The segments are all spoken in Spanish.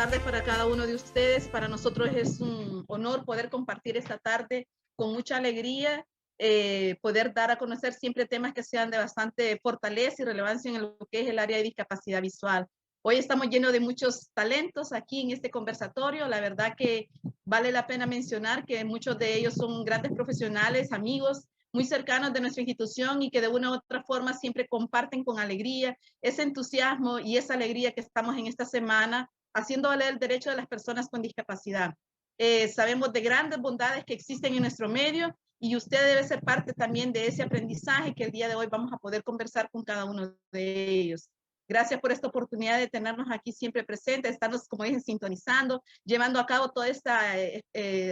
tardes para cada uno de ustedes. Para nosotros es un honor poder compartir esta tarde con mucha alegría, poder dar a conocer siempre temas que sean de bastante fortaleza y relevancia en lo que es el área de discapacidad visual. Hoy estamos llenos de muchos talentos aquí en este conversatorio. La verdad que vale la pena mencionar que muchos de ellos son grandes profesionales, amigos, muy cercanos de nuestra institución y que de una u otra forma siempre comparten con alegría ese entusiasmo y esa alegría que estamos en esta semana haciendo valer el derecho de las personas con discapacidad. Sabemos de grandes bondades que existen en nuestro medio y usted debe ser parte también de ese aprendizaje que el día de hoy vamos a poder conversar con cada uno de ellos. Gracias por esta oportunidad de tenernos aquí siempre presentes, estarnos, como dije, sintonizando, llevando a cabo toda esta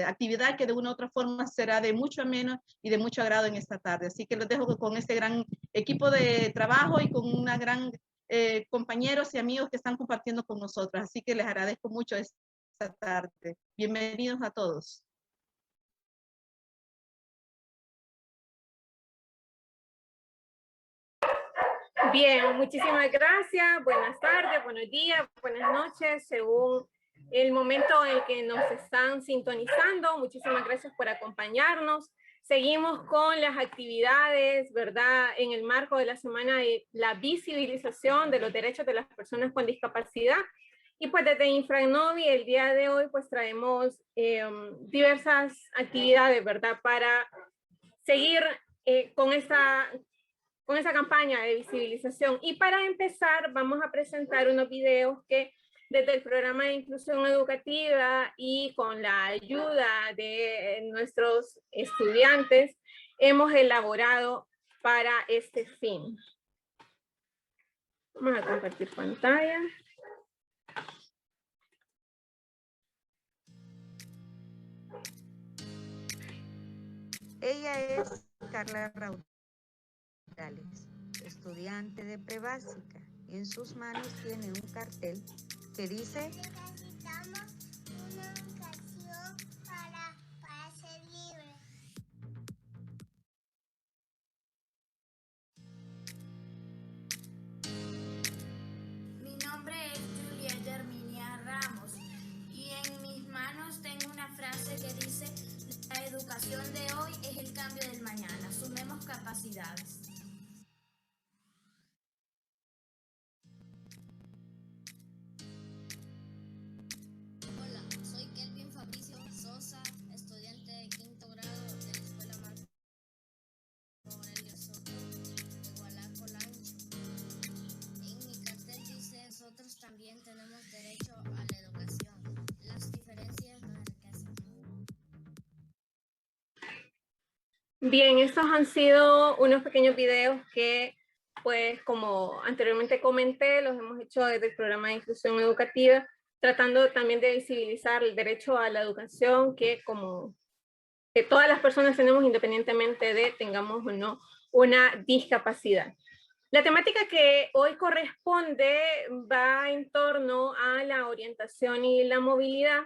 actividad que de una u otra forma será de mucho ameno y de mucho agrado en esta tarde. Así que los dejo con este gran equipo de trabajo y con una gran compañeros y amigos que están compartiendo con nosotros. Así que les agradezco mucho esta tarde. Bienvenidos a todos. Bien, muchísimas gracias. Buenas tardes, buenos días, buenas noches, según el momento en el que nos están sintonizando. Muchísimas gracias por acompañarnos. Seguimos con las actividades, ¿verdad? En el marco de la semana de la visibilización de los derechos de las personas con discapacidad. Y pues desde Infranovi el día de hoy pues traemos diversas actividades, ¿verdad? Para seguir con esa campaña de visibilización. Y para empezar, vamos a presentar unos videos que desde el programa de inclusión educativa y con la ayuda de nuestros estudiantes hemos elaborado para este fin. Vamos a compartir pantalla. Ella es Carla Raúl, estudiante de prebásica, y en sus manos tiene un cartel que dice: necesitamos una educación para ser libres. Mi nombre es Julieta Herminia Ramos y en mis manos tengo una frase que dice: la educación de hoy es el cambio del mañana, sumemos capacidades. Hola, soy Kelvin Fabricio Sosa, estudiante de quinto grado de la Escuela Marco Aurelio Soto de Gualaco Lancho. En mi cartel dice: nosotros también tenemos derecho a la educación. Las diferencias nos enriquecen. Bien, estos han sido unos pequeños videos que, pues, como anteriormente comenté, los hemos hecho desde el programa de inclusión educativa, tratando también de visibilizar el derecho a la educación que todas las personas tenemos independientemente de tengamos o no una discapacidad. La temática que hoy corresponde va en torno a la orientación y la movilidad.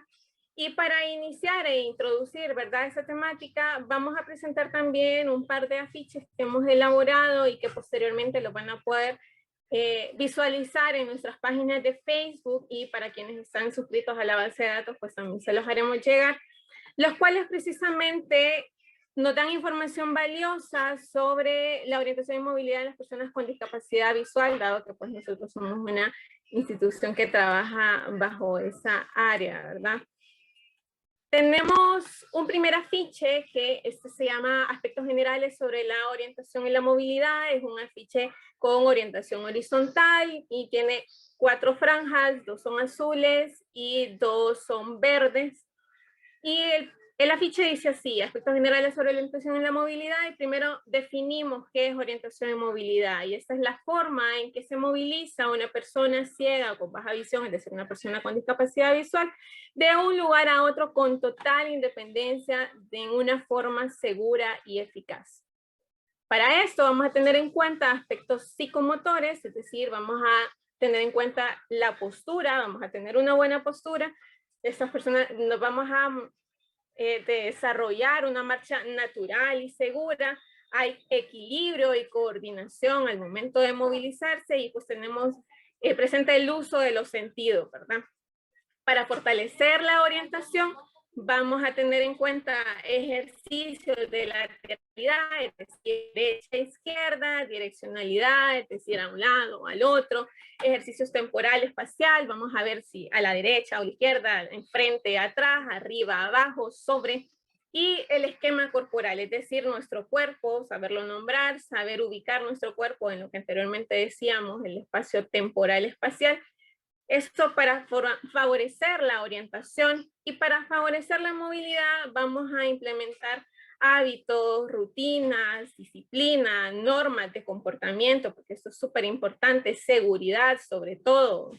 Y para iniciar e introducir, ¿verdad?, esa temática, vamos a presentar también un par de afiches que hemos elaborado y que posteriormente lo van a poder visualizar en nuestras páginas de Facebook, y para quienes están suscritos a la base de datos, pues también se los haremos llegar, los cuales precisamente nos dan información valiosa sobre la orientación y movilidad de las personas con discapacidad visual, dado que pues nosotros somos una institución que trabaja bajo esa área, ¿verdad? Tenemos un primer afiche que se llama Aspectos Generales sobre la Orientación y la Movilidad. Es un afiche con orientación horizontal y tiene 4 franjas, 2 son azules y 2 son verdes. Y el afiche dice así: aspectos generales sobre la orientación y la movilidad, y primero definimos qué es orientación y movilidad, y esta es la forma en que se moviliza una persona ciega o con baja visión, es decir, una persona con discapacidad visual, de un lugar a otro con total independencia, en una forma segura y eficaz. Para esto vamos a tener en cuenta aspectos psicomotores, es decir, vamos a tener en cuenta la postura, vamos a tener una buena postura. Estas personas nos vamos a desarrollar una marcha natural y segura, hay equilibrio y coordinación al momento de movilizarse, y pues tenemos presente el uso de los sentidos, ¿verdad? Para fortalecer la orientación, vamos a tener en cuenta ejercicios de lateralidad, es decir, derecha, izquierda, direccionalidad, es decir, a un lado o al otro, ejercicios temporal, espacial, vamos a ver si a la derecha o a la izquierda, enfrente, atrás, arriba, abajo, sobre, y el esquema corporal, es decir, nuestro cuerpo, saberlo nombrar, saber ubicar nuestro cuerpo en lo que anteriormente decíamos, el espacio temporal, espacial. Esto para favorecer la orientación y para favorecer la movilidad vamos a implementar hábitos, rutinas, disciplina, normas de comportamiento, porque esto es súper importante, seguridad sobre todo,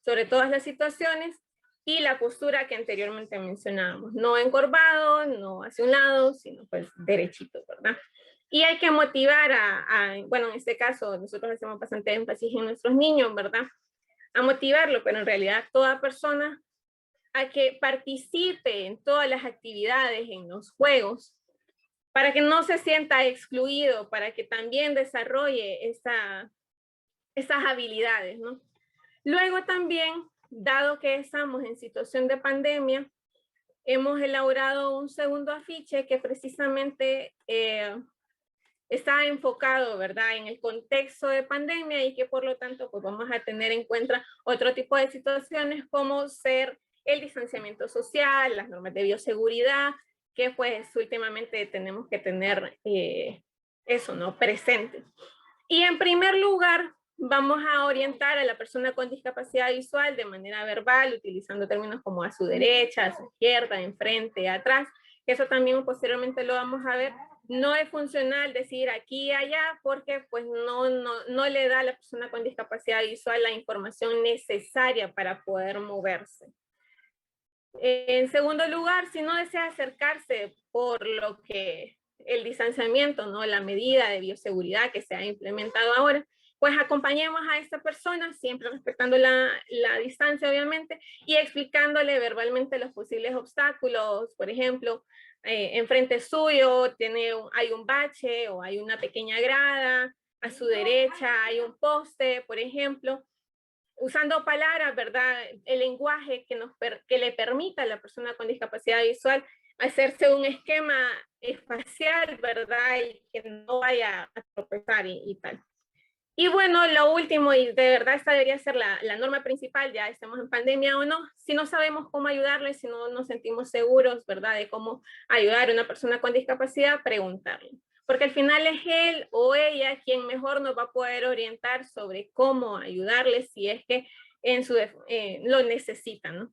sobre todas las situaciones, y la postura que anteriormente mencionábamos, no encorvado, no hacia un lado, sino pues derechito, ¿verdad? Y hay que motivar bueno, en este caso nosotros hacemos bastante énfasis en nuestros niños, ¿verdad? A motivarlo, pero en realidad toda persona a que participe en todas las actividades, en los juegos, para que no se sienta excluido, para que también desarrolle esas habilidades, ¿no? Luego también, dado que estamos en situación de pandemia, hemos elaborado un segundo afiche que precisamente está enfocado, ¿verdad?, en el contexto de pandemia y que por lo tanto pues vamos a tener en cuenta otro tipo de situaciones como ser el distanciamiento social, las normas de bioseguridad, que pues últimamente tenemos que tener eso, ¿no?, presente. Y en primer lugar, vamos a orientar a la persona con discapacidad visual de manera verbal, utilizando términos como a su derecha, a su izquierda, enfrente, atrás, que eso también posteriormente lo vamos a ver. No es funcional decir aquí y allá porque pues no le da a la persona con discapacidad visual la información necesaria para poder moverse. En segundo lugar, si no desea acercarse por lo que el distanciamiento, ¿no?, la medida de bioseguridad que se ha implementado ahora, pues acompañemos a esta persona, siempre respetando la distancia obviamente, y explicándole verbalmente los posibles obstáculos. Por ejemplo, enfrente suyo hay un bache o hay una pequeña grada, a su derecha hay un poste, por ejemplo, usando palabras, ¿verdad?, el lenguaje que le permita a la persona con discapacidad visual hacerse un esquema espacial, ¿verdad?, y que no vaya a tropezar y tal. Y bueno, lo último, y de verdad esta debería ser la norma principal, ya estemos en pandemia o no, si no sabemos cómo ayudarle, si no nos sentimos seguros, ¿verdad?, de cómo ayudar a una persona con discapacidad, preguntarle. Porque al final es él o ella quien mejor nos va a poder orientar sobre cómo ayudarle si es que lo necesitan, ¿no?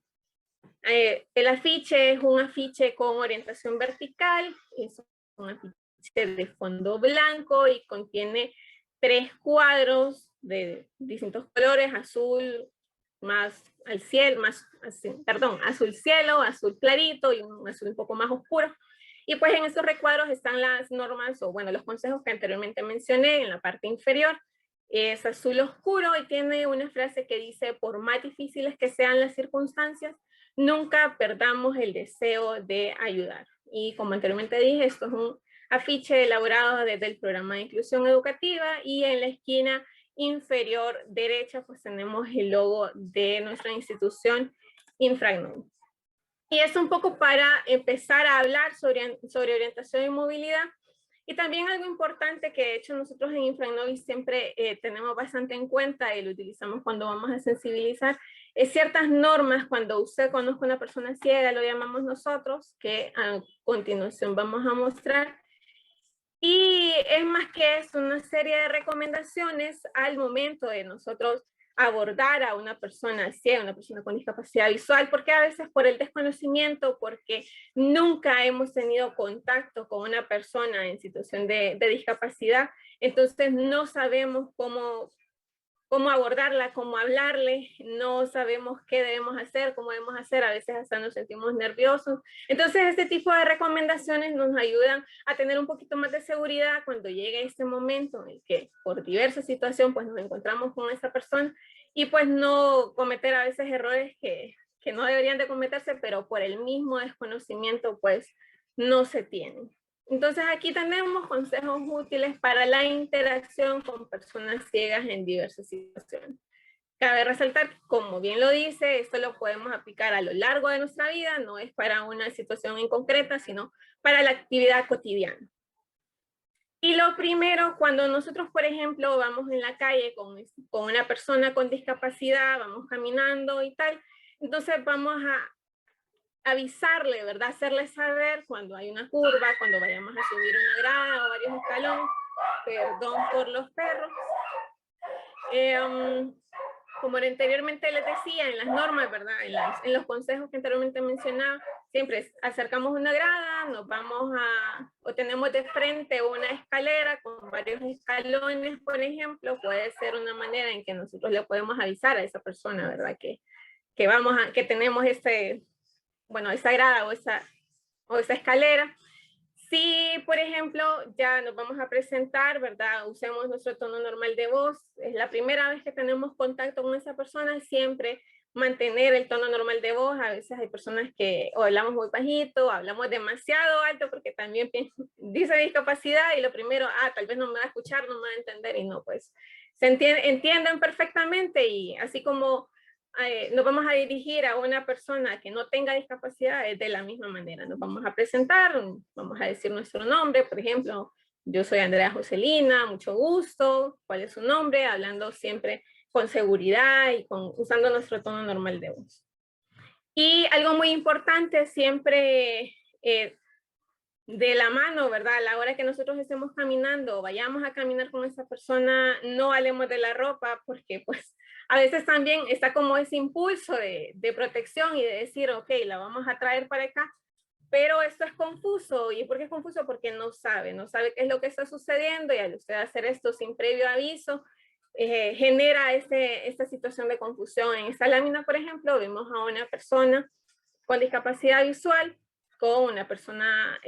El afiche es un afiche con orientación vertical, es un afiche de fondo blanco y contiene 3 cuadros de distintos colores, azul más al cielo, azul cielo, azul clarito y un azul un poco más oscuro. Y pues en estos recuadros están las normas o bueno, los consejos que anteriormente mencioné en la parte inferior. Es azul oscuro y tiene una frase que dice: por más difíciles que sean las circunstancias, nunca perdamos el deseo de ayudar. Y como anteriormente dije, esto es un afiche elaborado desde el programa de inclusión educativa y en la esquina inferior derecha pues tenemos el logo de nuestra institución Infragnovi. Y es un poco para empezar a hablar sobre orientación y movilidad. Y también algo importante que de hecho nosotros en Infragnovi siempre tenemos bastante en cuenta y lo utilizamos cuando vamos a sensibilizar, es ciertas normas. Cuando usted conozca a una persona ciega, lo llamamos nosotros, que a continuación vamos a mostrar. Y es más que eso, una serie de recomendaciones al momento de nosotros abordar a una persona ciega, una persona con discapacidad visual, porque a veces por el desconocimiento, porque nunca hemos tenido contacto con una persona en situación de discapacidad, entonces no sabemos cómo abordarla, cómo hablarle, no sabemos qué debemos hacer, cómo debemos hacer, a veces hasta nos sentimos nerviosos. Entonces este tipo de recomendaciones nos ayudan a tener un poquito más de seguridad cuando llegue este momento en el que por diversa situación pues nos encontramos con esta persona y pues no cometer a veces errores que no deberían de cometerse, pero por el mismo desconocimiento pues no se tienen. Entonces aquí tenemos consejos útiles para la interacción con personas ciegas en diversas situaciones. Cabe resaltar, como bien lo dice, esto lo podemos aplicar a lo largo de nuestra vida, no es para una situación en concreta, sino para la actividad cotidiana. Y lo primero, cuando nosotros, por ejemplo, vamos en la calle con una persona con discapacidad, vamos caminando y tal, entonces vamos a avisarle, ¿verdad? Hacerle saber cuando hay una curva, cuando vayamos a subir una grada o varios escalones, perdón por los perros. Como anteriormente les decía, en las normas, ¿verdad? En los consejos que anteriormente mencionaba, siempre acercamos una grada, nos vamos o tenemos de frente una escalera con varios escalones, por ejemplo, puede ser una manera en que nosotros le podemos avisar a esa persona, ¿verdad? Que tenemos esa grada o esa escalera. Si, por ejemplo, ya nos vamos a presentar, ¿verdad? Usemos nuestro tono normal de voz. Es la primera vez que tenemos contacto con esa persona, siempre mantener el tono normal de voz. A veces hay personas que o hablamos muy bajito, o hablamos demasiado alto, porque también dice discapacidad y lo primero, tal vez no me va a escuchar, no me va a entender, y no, pues entienden perfectamente, y así como nos vamos a dirigir a una persona que no tenga discapacidad de la misma manera. Nos vamos a presentar, vamos a decir nuestro nombre, por ejemplo, yo soy Andrea Joselina, mucho gusto, ¿cuál es su nombre? Hablando siempre con seguridad y usando nuestro tono normal de voz. Y algo muy importante, siempre de la mano, ¿verdad? A la hora que nosotros estemos caminando, vayamos a caminar con esa persona, no hablemos de la ropa, porque pues a veces también está como ese impulso de protección y de decir, ok, la vamos a traer para acá, pero esto es confuso. ¿Y por qué es confuso? Porque no sabe qué es lo que está sucediendo, y al usted hacer esto sin previo aviso, genera esta situación de confusión. En esta lámina, por ejemplo, vemos a una persona con discapacidad visual, con una persona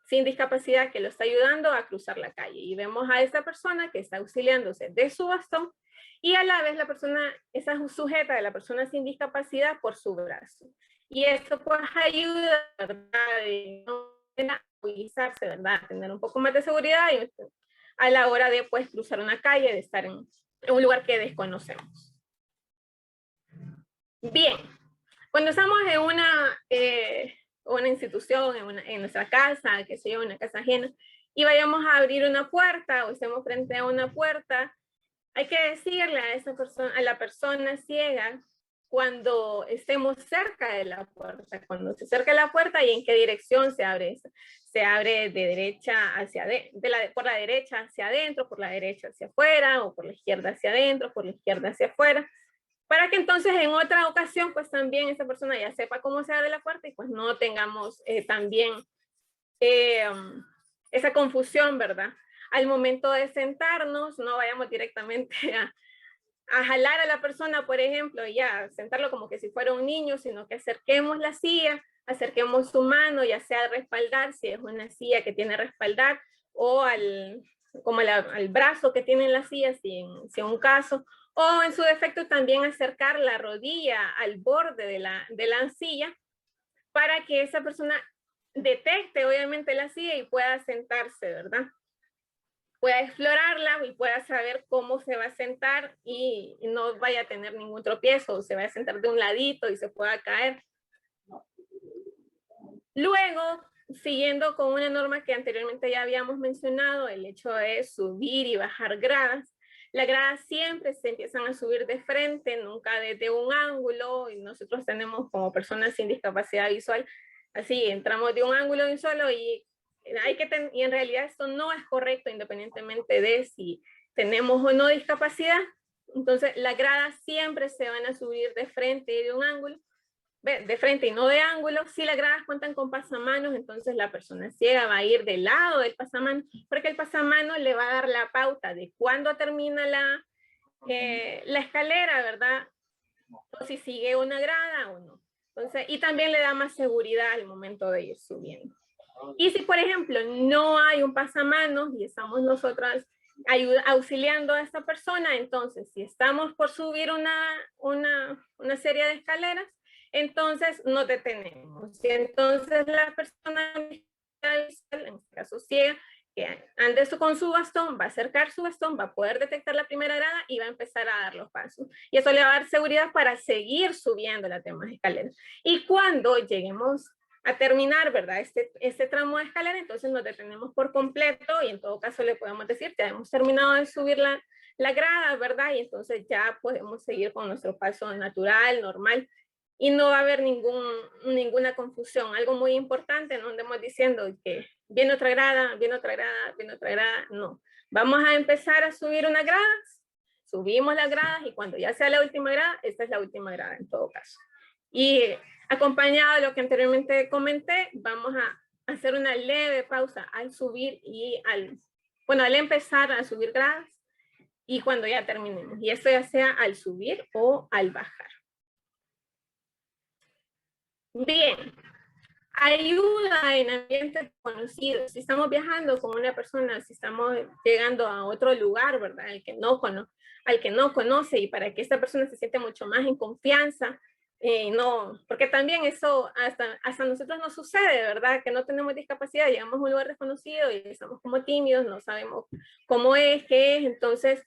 sin discapacidad que lo está ayudando a cruzar la calle. Y vemos a esta persona que está auxiliándose de su bastón, y a la vez la persona está sujeta de la persona sin discapacidad por su brazo. Y esto pues ayuda, ¿verdad? A movilizarse, ¿verdad? A tener un poco más de seguridad a la hora de pues cruzar una calle, de estar en un lugar que desconocemos. Bien, cuando estamos en una institución, en nuestra casa, que sea una casa ajena, y vayamos a abrir una puerta o estemos frente a una puerta, hay que decirle a la persona ciega cuando estemos cerca de la puerta, cuando se acerca a la puerta y en qué dirección se abre. Se abre de derecha hacia por la derecha hacia adentro, por la derecha hacia afuera, o por la izquierda hacia adentro, por la izquierda hacia afuera, para que entonces en otra ocasión pues también esa persona ya sepa cómo se abre la puerta y pues no tengamos también esa confusión, ¿verdad? Al momento de sentarnos, no vayamos directamente a jalar a la persona, por ejemplo, y ya sentarlo como que si fuera un niño, sino que acerquemos la silla, acerquemos su mano, ya sea al respaldar, si es una silla que tiene respaldar, o al brazo que tiene en la silla, si en un caso, o en su defecto también acercar la rodilla al borde de la silla, para que esa persona detecte obviamente la silla y pueda sentarse, ¿verdad? Pueda explorarla y pueda saber cómo se va a sentar y no vaya a tener ningún tropiezo, o se va a sentar de un ladito y se pueda caer. Luego, siguiendo con una norma que anteriormente ya habíamos mencionado, el hecho de subir y bajar gradas. Las gradas siempre se empiezan a subir de frente, nunca desde un ángulo, y nosotros tenemos como personas sin discapacidad visual, así entramos de un ángulo de un solo, y en realidad esto no es correcto independientemente de si tenemos o no discapacidad. Entonces las gradas siempre se van a subir de frente y de un ángulo, de frente y no de ángulo. Si las gradas cuentan con pasamanos, entonces la persona ciega va a ir del lado del pasamano, porque el pasamano le va a dar la pauta de cuándo termina la escalera, ¿verdad? O si sigue una grada o no. Entonces, y también le da más seguridad al momento de ir subiendo. Y si, por ejemplo, no hay un pasamanos y estamos nosotras auxiliando a esta persona, entonces, si estamos por subir una serie de escaleras, entonces nos detenemos. Y entonces la persona, en este caso ciega, que ande con su bastón, va a acercar su bastón, va a poder detectar la primera grada y va a empezar a dar los pasos. Y eso le va a dar seguridad para seguir subiendo las demás escaleras. Y cuando lleguemos a terminar, ¿verdad? Este tramo de escalera, entonces nos detenemos por completo y en todo caso le podemos decir, ya hemos terminado de subir la grada, ¿verdad? Y entonces ya podemos seguir con nuestro paso natural, normal, y no va a haber ninguna confusión. Algo muy importante, no andemos diciendo que viene otra grada, viene otra grada, viene otra grada, no. Vamos a empezar a subir unas gradas, subimos las gradas y cuando ya sea la última grada, esta es la última grada en todo caso. Y acompañado de lo que anteriormente comenté, vamos a hacer una leve pausa al subir y al empezar a subir gradas y cuando ya terminemos. Y esto ya sea al subir o al bajar. Bien, ayuda en ambientes conocidos. Si estamos viajando con una persona, si estamos llegando a otro lugar, ¿verdad? Al que no conoce y para que esta persona se siente mucho más en confianza, no, porque también eso hasta nosotros nos sucede, ¿verdad? Que no tenemos discapacidad, llegamos a un lugar desconocido y estamos como tímidos, no sabemos cómo es, qué es, entonces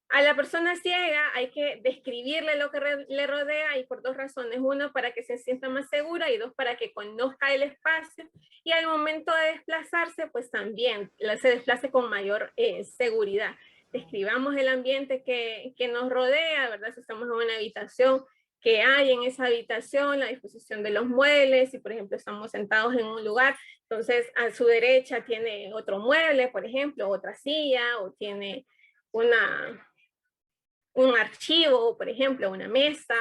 a la persona ciega hay que describirle lo que le rodea y por dos razones. Uno, para que se sienta más segura y dos, para que conozca el espacio y al momento de desplazarse, pues también se desplace con mayor seguridad. Describamos el ambiente que nos rodea, ¿verdad? Si estamos en una habitación, que hay en esa habitación, la disposición de los muebles, si por ejemplo estamos sentados en un lugar, entonces a su derecha tiene otro mueble, por ejemplo, otra silla, o tiene un archivo, por ejemplo, una mesa.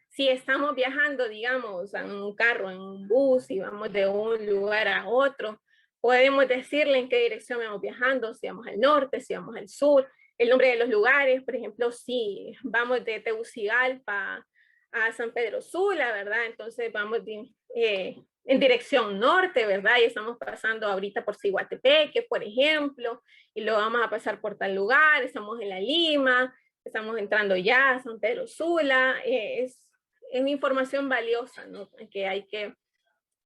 Si estamos viajando, digamos, en un carro, en un bus, y vamos de un lugar a otro, podemos decirle en qué dirección vamos viajando, si vamos al norte, si vamos al sur, el nombre de los lugares, por ejemplo, si vamos de Tegucigalpa a San Pedro Sula, ¿verdad? Entonces vamos en dirección norte, ¿verdad? Y estamos pasando ahorita por Ciguatepeque, por ejemplo, y luego vamos a pasar por tal lugar, estamos en La Lima, estamos entrando ya a San Pedro Sula, es información valiosa, ¿no? Que hay que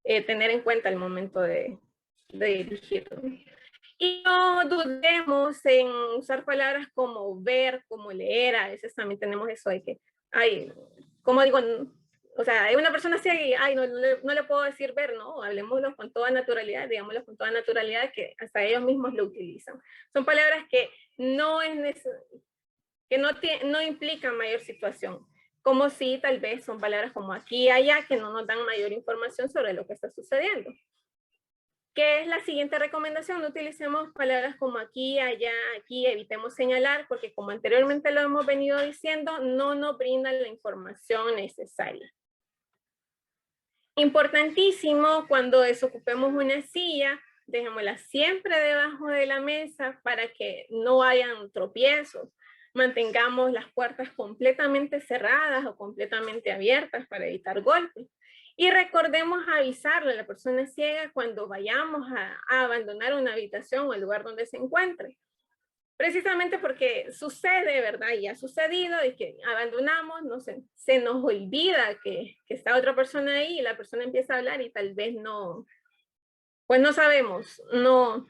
tener en cuenta al momento de dirigirnos. Y no dudemos en usar palabras como ver, como leer, a veces también tenemos eso de que, ay, como digo, o sea, hay una persona ciega y, ay, no le puedo decir ver, ¿no? Hablemoslo con toda naturalidad, digámoslo con toda naturalidad, que hasta ellos mismos lo utilizan. Son palabras que no es necesario, que no implican mayor situación, como si tal vez son palabras como aquí y allá que no nos dan mayor información sobre lo que está sucediendo. ¿Qué es la siguiente recomendación? No utilicemos palabras como aquí, allá, aquí, evitemos señalar, porque como anteriormente lo hemos venido diciendo, no nos brindan la información necesaria. Importantísimo, cuando desocupemos una silla, dejémosla siempre debajo de la mesa para que no hayan tropiezos. Mantengamos las puertas completamente cerradas o completamente abiertas para evitar golpes. Y recordemos avisarle a la persona ciega cuando vayamos a abandonar una habitación o el lugar donde se encuentre. Precisamente porque sucede, ¿verdad? Y ha sucedido y que abandonamos, no sé, se nos olvida que está otra persona ahí y la persona empieza a hablar y tal vez no, pues no sabemos, no.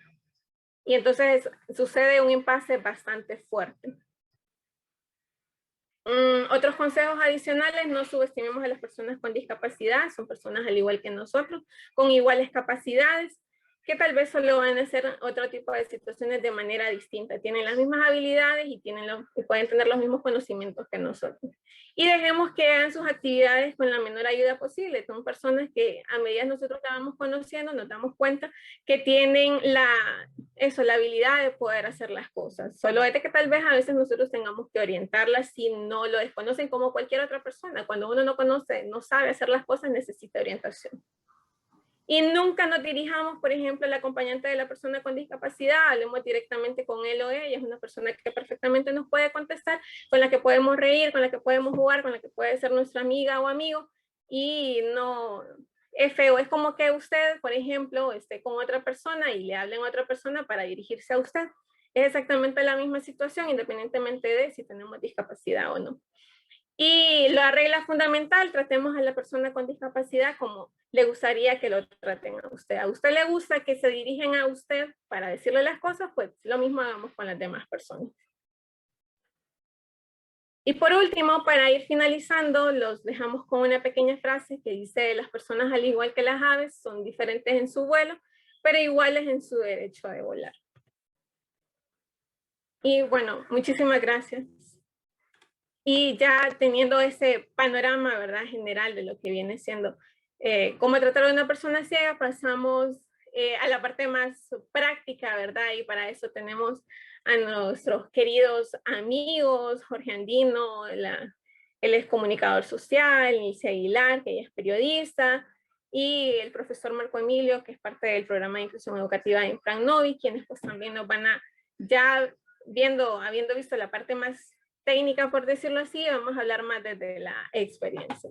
Y entonces sucede un impasse bastante fuerte. Otros consejos adicionales: no subestimemos a las personas con discapacidad, son personas al igual que nosotros, con iguales capacidades, que tal vez solo van a hacer otro tipo de situaciones de manera distinta. Tienen las mismas habilidades y pueden tener los mismos conocimientos que nosotros. Y dejemos que hagan sus actividades con la menor ayuda posible. Son personas que a medida que nosotros la vamos conociendo, nos damos cuenta que tienen la habilidad de poder hacer las cosas. Solo es que tal vez a veces nosotros tengamos que orientarlas si no lo desconocen, como cualquier otra persona. Cuando uno no conoce, no sabe hacer las cosas, necesita orientación. Y nunca nos dirijamos, por ejemplo, al acompañante de la persona con discapacidad, hablemos directamente con él o ella, es una persona que perfectamente nos puede contestar, con la que podemos reír, con la que podemos jugar, con la que puede ser nuestra amiga o amigo, y no es feo. Es como que usted, por ejemplo, esté con otra persona y le hablen a otra persona para dirigirse a usted. Es exactamente la misma situación, independientemente de si tenemos discapacidad o no. Y la regla fundamental, tratemos a la persona con discapacidad como le gustaría que lo traten a usted. A usted le gusta que se dirigen a usted para decirle las cosas, pues lo mismo hagamos con las demás personas. Y por último, para ir finalizando, los dejamos con una pequeña frase que dice: las personas, al igual que las aves, son diferentes en su vuelo, pero iguales en su derecho de volar. Y bueno, muchísimas gracias. Y ya teniendo ese panorama, ¿verdad?, general de lo que viene siendo cómo tratar a una persona ciega, pasamos a la parte más práctica, ¿verdad? Y para eso tenemos a nuestros queridos amigos, Jorge Andino, él es comunicador social, Nilce Aguilar, que ella es periodista, y el profesor Marco Emilio, que es parte del programa de inclusión educativa de Infranovi, quienes pues también nos van a, ya habiendo visto la parte más técnica, por decirlo así, vamos a hablar más desde la experiencia.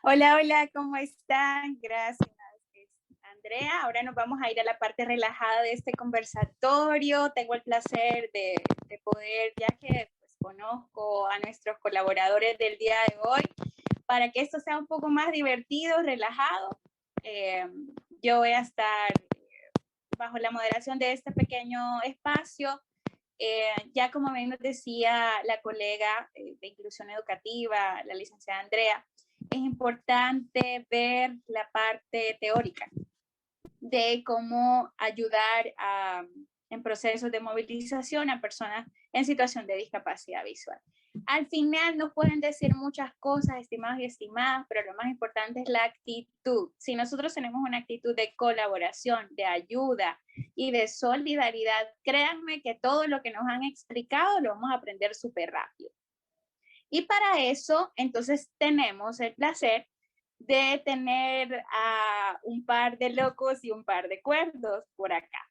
Hola, hola, ¿cómo están? Gracias, Andrea. Ahora nos vamos a ir a la parte relajada de este conversatorio. Tengo el placer de poder, ya que pues, conozco a nuestros colaboradores del día de hoy, para que esto sea un poco más divertido, relajado. Yo voy a estar bajo la moderación de este pequeño espacio. Ya como bien nos decía la colega de inclusión educativa, la licenciada Andrea, es importante ver la parte teórica de cómo ayudar en procesos de movilización a personas en situación de discapacidad visual. Al final nos pueden decir muchas cosas, estimados y estimadas, pero lo más importante es la actitud. Si nosotros tenemos una actitud de colaboración, de ayuda y de solidaridad, créanme que todo lo que nos han explicado lo vamos a aprender súper rápido. Y para eso, entonces, tenemos el placer de tener a un par de locos y un par de cuerdos por acá.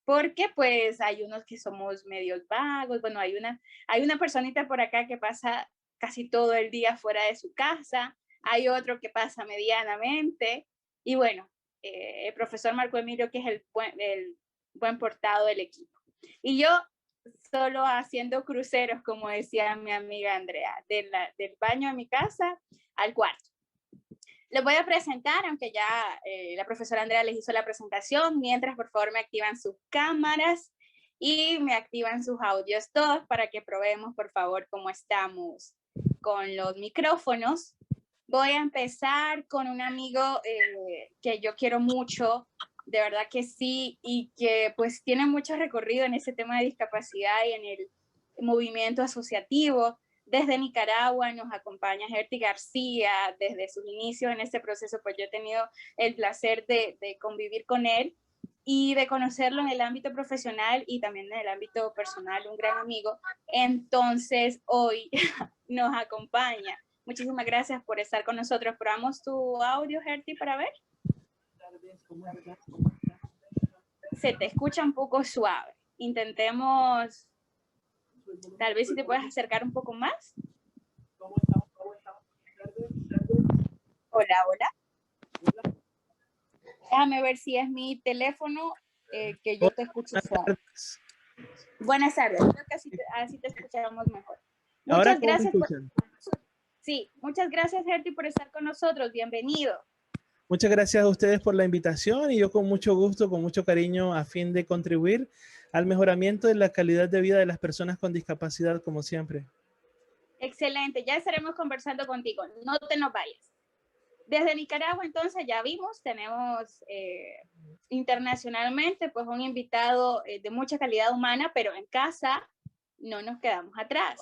Porque pues hay unos que somos medios vagos, bueno, hay una personita por acá que pasa casi todo el día fuera de su casa, hay otro que pasa medianamente, y bueno, el profesor Marco Emilio, que es el buen portado del equipo. Y yo solo haciendo cruceros, como decía mi amiga Andrea, del baño de mi casa al cuarto. Les voy a presentar, aunque ya la profesora Andrea les hizo la presentación, mientras por favor me activan sus cámaras y me activan sus audios todos para que probemos por favor cómo estamos con los micrófonos. Voy a empezar con un amigo que yo quiero mucho, de verdad que sí, y que pues tiene mucho recorrido en ese tema de discapacidad y en el movimiento asociativo. Desde Nicaragua nos acompaña Gerty García, desde sus inicios en este proceso, pues yo he tenido el placer de convivir con él y de conocerlo en el ámbito profesional y también en el ámbito personal, un gran amigo. Entonces hoy nos acompaña. Muchísimas gracias por estar con nosotros. Probamos tu audio, Gerty, para ver. Se te escucha un poco suave. Intentemos, tal vez si te puedes acercar un poco más. Hola, hola. Déjame ver si es mi teléfono que yo te escucho suave. Buenas tardes. Creo que así te escuchamos mejor. Muchas gracias. Sí, muchas gracias, Gerty, por estar con nosotros. Bienvenido. Muchas gracias a ustedes por la invitación y yo con mucho gusto, con mucho cariño, a fin de contribuir al mejoramiento de la calidad de vida de las personas con discapacidad, como siempre. Excelente, ya estaremos conversando contigo. No te nos vayas. Desde Nicaragua, entonces, ya vimos, tenemos internacionalmente pues un invitado de mucha calidad humana, pero en casa no nos quedamos atrás.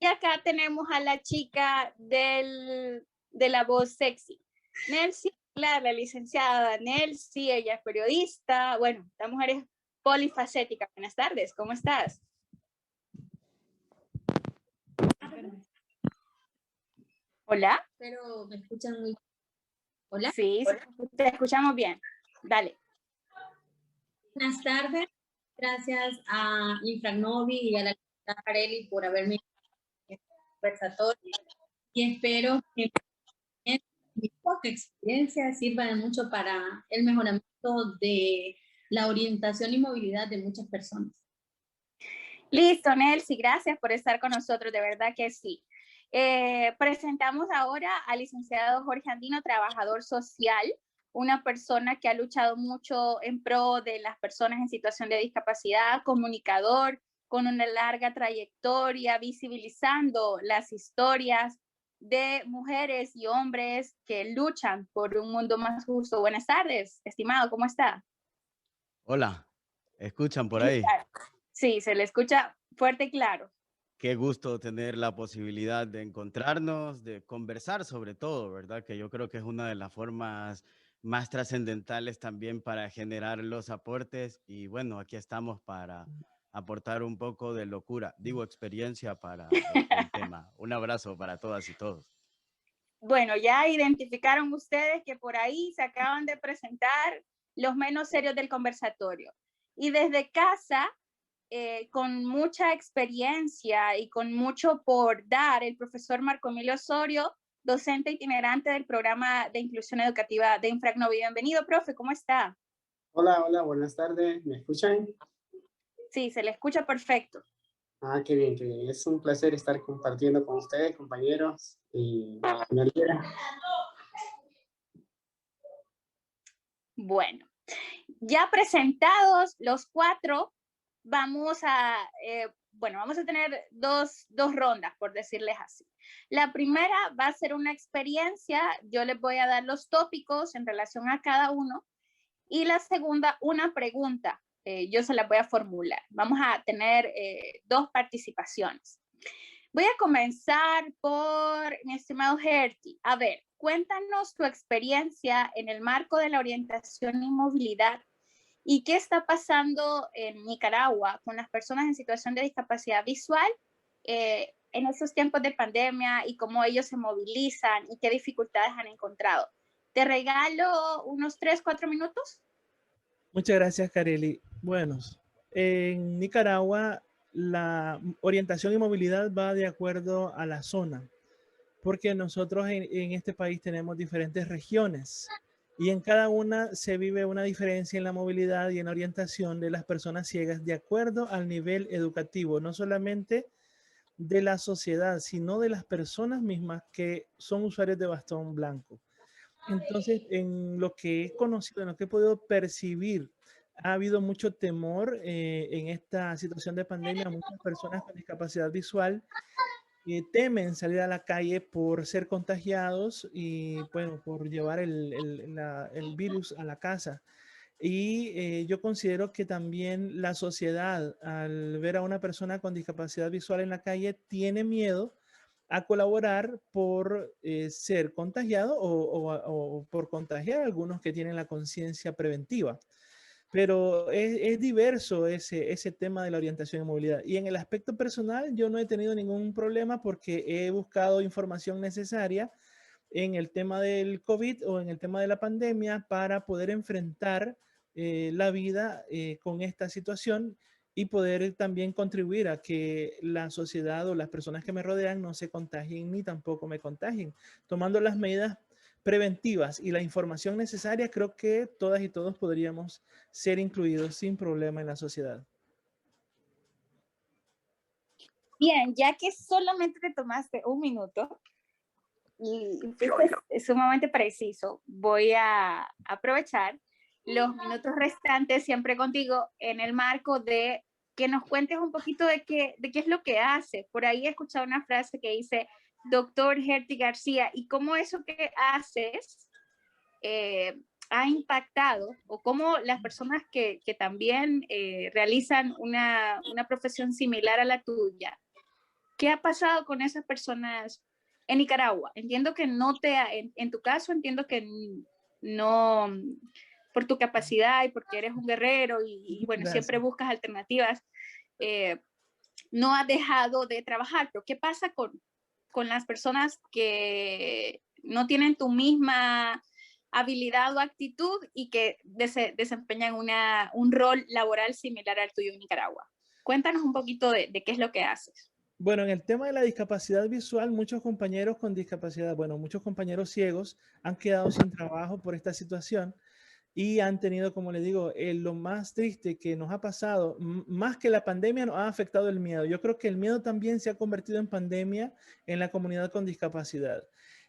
Y acá tenemos a la chica de la voz sexy, Nelcy, la licenciada Nelcy, ella es periodista. Bueno, esta mujer es polifacética. Buenas tardes, ¿cómo estás? Hola. Pero me escuchan muy... Hola. Sí, te escuchamos bien. Dale. Buenas tardes. Gracias a Infranovi y a la Carelli por haberme conversatorio. Y espero que mi poca experiencia sirva de mucho para el mejoramiento de la orientación y movilidad de muchas personas. Listo, Nelcy, gracias por estar con nosotros, de verdad que sí. Presentamos ahora al licenciado Jorge Andino, trabajador social, una persona que ha luchado mucho en pro de las personas en situación de discapacidad, comunicador, con una larga trayectoria, visibilizando las historias de mujeres y hombres que luchan por un mundo más justo. Buenas tardes, estimado, ¿cómo está? Hola, ¿escuchan por ahí? Sí, se le escucha fuerte y claro. Qué gusto tener la posibilidad de encontrarnos, de conversar sobre todo, ¿verdad? Que yo creo que es una de las formas más trascendentales también para generar los aportes. Y bueno, aquí estamos para aportar un poco de locura, digo experiencia para el tema. Un abrazo para todas y todos. Bueno, ya identificaron ustedes que por ahí se acaban de presentar los menos serios del conversatorio. Y desde casa, con mucha experiencia y con mucho por dar, el profesor Marco Emilio Osorio, docente itinerante del programa de inclusión educativa de Infracnovi. Bienvenido, profe, ¿cómo está? Hola, hola, buenas tardes. ¿Me escuchan? Sí, se le escucha perfecto. Ah, qué bien, qué bien. Es un placer estar compartiendo con ustedes, compañeros, y me alegra. Bueno, ya presentados los cuatro, vamos a tener dos rondas, por decirles así. La primera va a ser una experiencia, yo les voy a dar los tópicos en relación a cada uno, y la segunda, una pregunta, yo se la voy a formular. Vamos a tener 2 participaciones. Voy a comenzar por mi estimado Herty. A ver, cuéntanos tu experiencia en el marco de la orientación y movilidad y qué está pasando en Nicaragua con las personas en situación de discapacidad visual en estos tiempos de pandemia y cómo ellos se movilizan y qué dificultades han encontrado. Te regalo unos 3-4 minutos. Muchas gracias, Kareli. Bueno, en Nicaragua la orientación y movilidad va de acuerdo a la zona, porque nosotros en este país tenemos diferentes regiones y en cada una se vive una diferencia en la movilidad y en la orientación de las personas ciegas de acuerdo al nivel educativo, no solamente de la sociedad, sino de las personas mismas que son usuarios de bastón blanco. Entonces, en lo que he conocido, en lo que he podido percibir, ha habido mucho temor en esta situación de pandemia. Muchas personas con discapacidad visual temen salir a la calle por ser contagiados y, bueno, por llevar el virus a la casa. Y yo considero que también la sociedad, al ver a una persona con discapacidad visual en la calle, tiene miedo a colaborar por ser contagiado o por contagiar a algunos que tienen la conciencia preventiva. Pero es diverso ese tema de la orientación y movilidad. Y en el aspecto personal, yo no he tenido ningún problema porque he buscado información necesaria en el tema del COVID o en el tema de la pandemia para poder enfrentar la vida con esta situación y poder también contribuir a que la sociedad o las personas que me rodean no se contagien ni tampoco me contagien. Tomando las medidas preventivas y la información necesaria, creo que todas y todos podríamos ser incluidos sin problema en la sociedad. Bien, ya que solamente te tomaste un minuto y es sumamente preciso, voy a aprovechar los minutos restantes siempre contigo en el marco de que nos cuentes un poquito de qué es lo que hace. Por ahí he escuchado una frase que dice, doctor Herty García, y cómo eso que haces ha impactado, o cómo las personas que también realizan una profesión similar a la tuya, ¿qué ha pasado con esas personas en Nicaragua? Entiendo que en tu caso entiendo que no, por tu capacidad y porque eres un guerrero y bueno, gracias, siempre buscas alternativas, no has dejado de trabajar, pero ¿qué pasa con las personas que no tienen tu misma habilidad o actitud y que desempeñan un rol laboral similar al tuyo en Nicaragua? Cuéntanos un poquito de qué es lo que haces. Bueno, en el tema de la discapacidad visual, muchos compañeros con discapacidad, bueno, muchos compañeros ciegos han quedado sin trabajo por esta situación. y han tenido, como les digo, lo más triste que nos ha pasado, más que la pandemia, nos ha afectado el miedo. Yo creo que el miedo también se ha convertido en pandemia en la comunidad con discapacidad.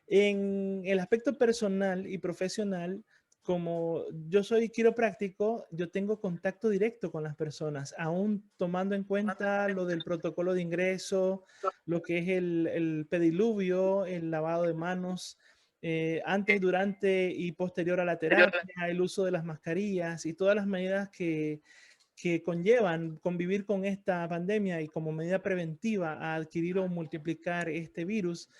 En el aspecto personal y profesional, como yo soy quiropráctico, yo tengo contacto directo con las personas, aún tomando en cuenta lo del protocolo de ingreso, lo que es el pediluvio, el lavado de manos, antes, durante y posterior a la terapia, el uso de las mascarillas y todas las medidas que conllevan convivir con esta pandemia y como medida preventiva a adquirir o multiplicar este virus.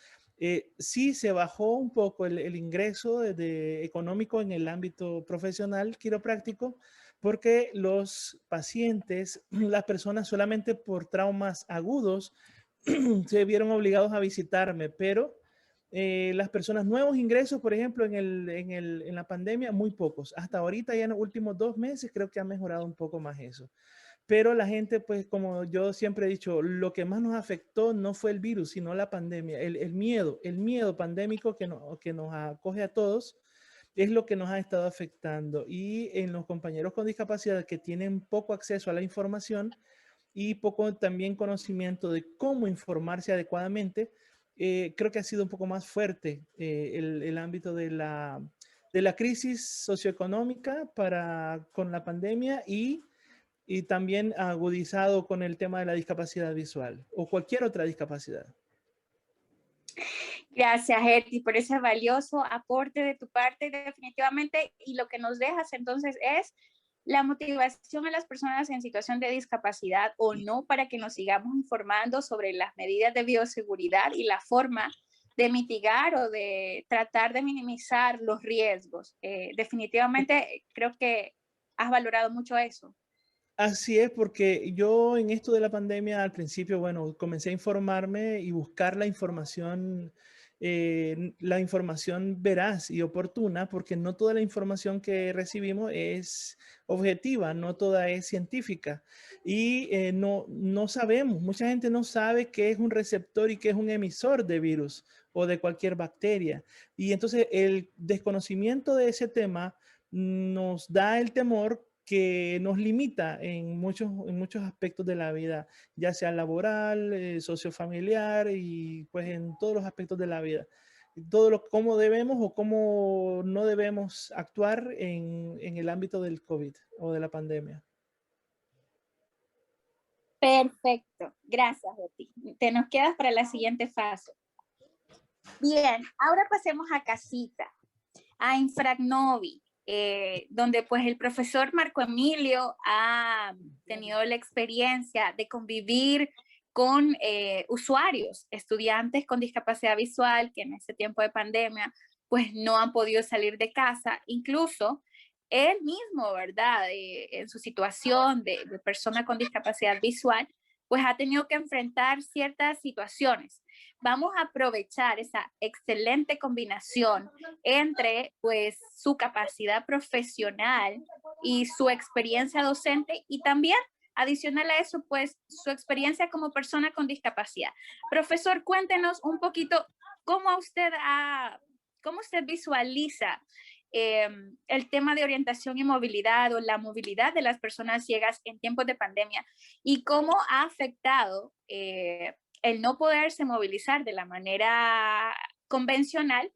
Sí se bajó un poco el ingreso económico en el ámbito profesional quiropráctico, porque los pacientes, las personas solamente por traumas agudos se vieron obligados a visitarme, pero las personas nuevos ingresos, por ejemplo, en la pandemia, muy pocos. Hasta ahorita, ya en los últimos 2 meses, creo que ha mejorado un poco más eso. Pero la gente, pues como yo siempre he dicho, lo que más nos afectó no fue el virus, sino la pandemia, el miedo pandémico que nos acoge a todos, es lo que nos ha estado afectando. Y en los compañeros con discapacidad que tienen poco acceso a la información y poco también conocimiento de cómo informarse adecuadamente, creo que ha sido un poco más fuerte el ámbito de la crisis socioeconómica con la pandemia y también agudizado con el tema de la discapacidad visual o cualquier otra discapacidad. Gracias, Eti, por ese valioso aporte de tu parte, definitivamente. Y lo que nos dejas entonces es la motivación a las personas en situación de discapacidad o no, para que nos sigamos informando sobre las medidas de bioseguridad y la forma de mitigar o de tratar de minimizar los riesgos. Definitivamente creo que has valorado mucho eso. Así es, porque yo en esto de la pandemia al principio, bueno, comencé a informarme y buscar la información veraz y oportuna, porque no toda la información que recibimos es objetiva, no toda es científica. Y no sabemos, mucha gente no sabe qué es un receptor y qué es un emisor de virus o de cualquier bacteria. Y entonces el desconocimiento de ese tema nos da el temor que nos limita en muchos aspectos de la vida, ya sea laboral, sociofamiliar y pues en todos los aspectos de la vida. Cómo debemos o cómo no debemos actuar en el ámbito del COVID o de la pandemia. Perfecto, gracias, Betty. Te nos quedas para la siguiente fase. Bien, ahora pasemos a casita, a Infragnovi. Donde pues el profesor Marco Emilio ha tenido la experiencia de convivir con usuarios, estudiantes con discapacidad visual que en este tiempo de pandemia pues no han podido salir de casa, incluso él mismo, ¿verdad? En su situación de persona con discapacidad visual, pues ha tenido que enfrentar ciertas situaciones. Vamos a aprovechar esa excelente combinación entre pues su capacidad profesional y su experiencia docente, y también adicional a eso pues su experiencia como persona con discapacidad. Profesor, cuéntenos un poquito cómo usted visualiza el tema de orientación y movilidad o la movilidad de las personas ciegas en tiempos de pandemia, y cómo ha afectado el no poderse movilizar de la manera convencional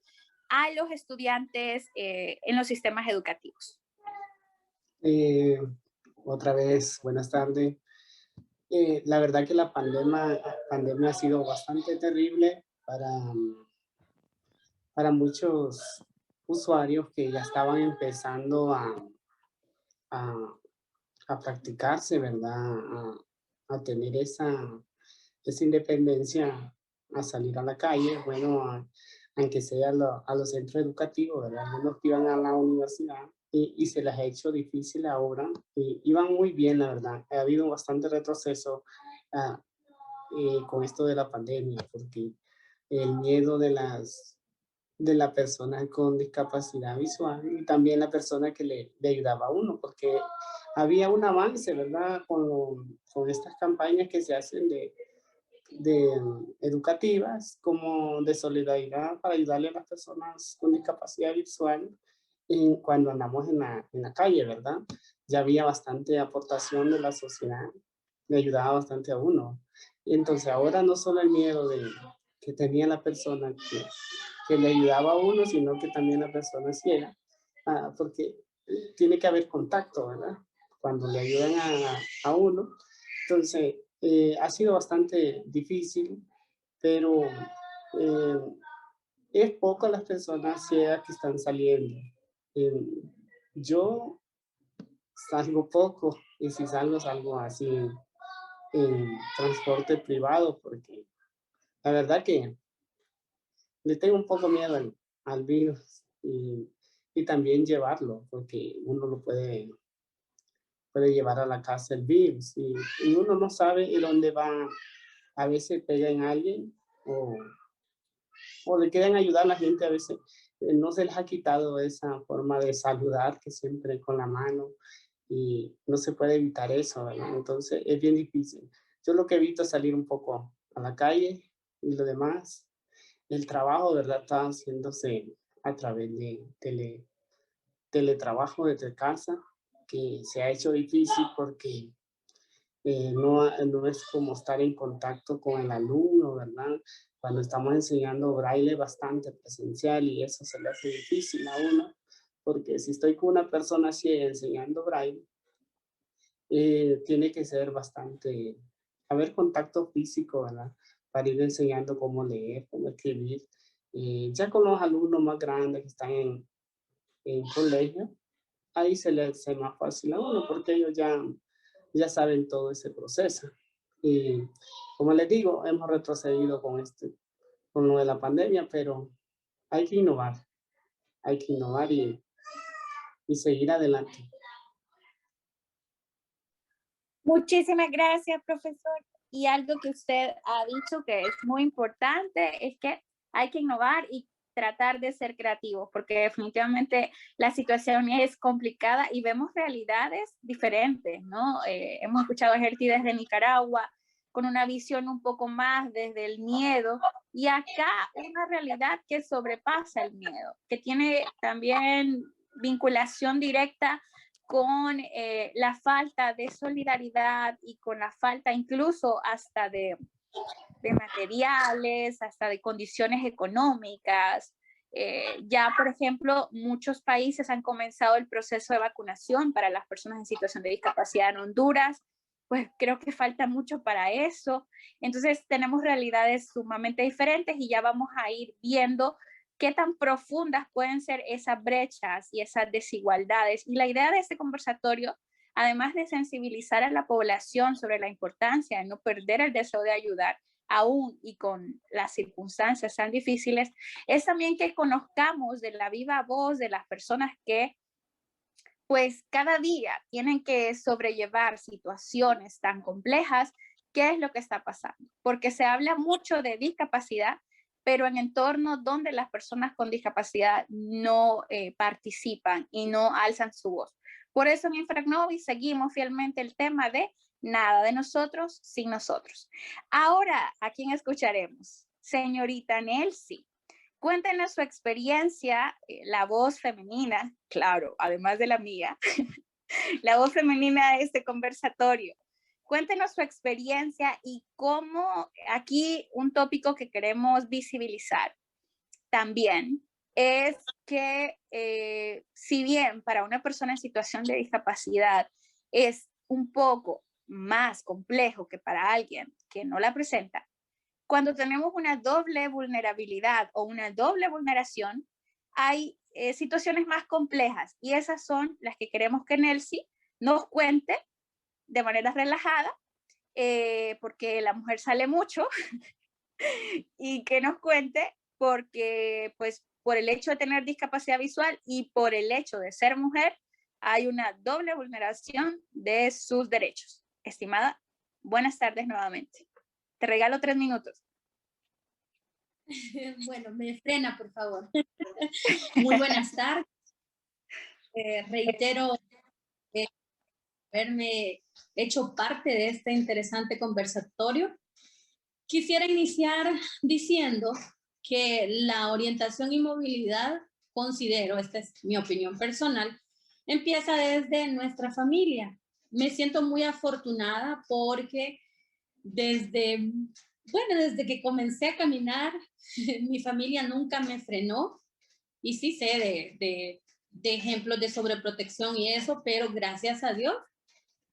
a los estudiantes en los sistemas educativos. Otra vez, buenas tardes. La verdad que la pandemia ha sido bastante terrible para muchos usuarios que ya estaban empezando a practicarse, ¿verdad? A tener esa independencia, a salir a la calle, bueno, aunque sea a los centros educativos, ¿verdad? Algunos que iban a la universidad y se les ha hecho difícil ahora. Iban muy bien, la verdad. Ha habido bastante retroceso con esto de la pandemia, porque el miedo de la persona con discapacidad visual y también la persona que le ayudaba a uno, porque había un avance, ¿verdad? Con estas campañas que se hacen de educativas, como de solidaridad para ayudarle a las personas con discapacidad visual, cuando andamos en la calle, ¿verdad? Ya había bastante aportación de la sociedad, le ayudaba bastante a uno. Y entonces ahora no solo el miedo que tenía la persona que le ayudaba a uno, sino que también la persona ciega, porque tiene que haber contacto, ¿verdad? Cuando le ayudan a uno. Entonces, ha sido bastante difícil, pero es poco las personas ciegas que están saliendo. Yo salgo poco, y si salgo así en transporte privado, porque la verdad que le tengo un poco miedo al virus y también llevarlo, porque uno lo puede llevar a la casa el virus y uno no sabe en dónde va. A veces pega en alguien o le quieren ayudar a la gente, a veces no se les ha quitado esa forma de saludar que siempre con la mano y no se puede evitar eso, ¿verdad? Entonces es bien difícil. Yo lo que evito es salir un poco a la calle y lo demás, el trabajo, ¿verdad? Está haciéndose a través de teletrabajo desde casa, que se ha hecho difícil porque no es como estar en contacto con el alumno, ¿verdad? Cuando estamos enseñando braille bastante presencial y eso se le hace difícil a uno, porque si estoy con una persona así enseñando braille, tiene que ser bastante, haber contacto físico, ¿verdad? Para ir enseñando cómo leer, cómo escribir. Ya con los alumnos más grandes que están en colegio, ahí se les hace más fácil a uno porque ellos ya saben todo ese proceso. Y como les digo, hemos retrocedido con lo de la pandemia, pero hay que innovar y seguir adelante. Muchísimas gracias, profesor. Y algo que usted ha dicho que es muy importante es que hay que innovar y tratar de ser creativos, porque definitivamente la situación es complicada y vemos realidades diferentes, ¿no? Hemos escuchado a Gerti desde Nicaragua con una visión un poco más desde el miedo y acá una realidad que sobrepasa el miedo, que tiene también vinculación directa con la falta de solidaridad y con la falta incluso hasta de materiales, hasta de condiciones económicas. Ya, por ejemplo, muchos países han comenzado el proceso de vacunación para las personas en situación de discapacidad en Honduras, pues creo que falta mucho para eso. Entonces tenemos realidades sumamente diferentes y ya vamos a ir viendo qué tan profundas pueden ser esas brechas y esas desigualdades. Y la idea de este conversatorio, además de sensibilizar a la población sobre la importancia de no perder el deseo de ayudar, aún y con las circunstancias tan difíciles, es también que conozcamos de la viva voz de las personas que pues cada día tienen que sobrellevar situaciones tan complejas. ¿Qué es lo que está pasando? Porque se habla mucho de discapacidad, pero en entornos donde las personas con discapacidad no participan y no alzan su voz. Por eso en Infragnovi seguimos fielmente el tema de nada de nosotros sin nosotros. Ahora, ¿a quién escucharemos? Señorita Nelcy, cuéntenos su experiencia, la voz femenina, claro, además de la mía, la voz femenina de este conversatorio. Cuéntenos su experiencia y cómo aquí un tópico que queremos visibilizar también es que si bien para una persona en situación de discapacidad es un poco más complejo que para alguien que no la presenta, cuando tenemos una doble vulnerabilidad o una doble vulneración, hay situaciones más complejas y esas son las que queremos que Nelcy nos cuente de manera relajada, porque la mujer sale mucho, y que nos cuente porque pues por el hecho de tener discapacidad visual y por el hecho de ser mujer, hay una doble vulneración de sus derechos. Estimada, buenas tardes nuevamente. Te regalo 3 minutos. Bueno, me frena, por favor. Muy buenas tardes. Reitero haberme hecho parte de este interesante conversatorio. Quisiera iniciar diciendo que la orientación y movilidad considero, esta es mi opinión personal, empieza desde nuestra familia. Me siento muy afortunada porque desde que comencé a caminar, mi familia nunca me frenó. Y sí sé de ejemplos de sobreprotección y eso, pero gracias a Dios,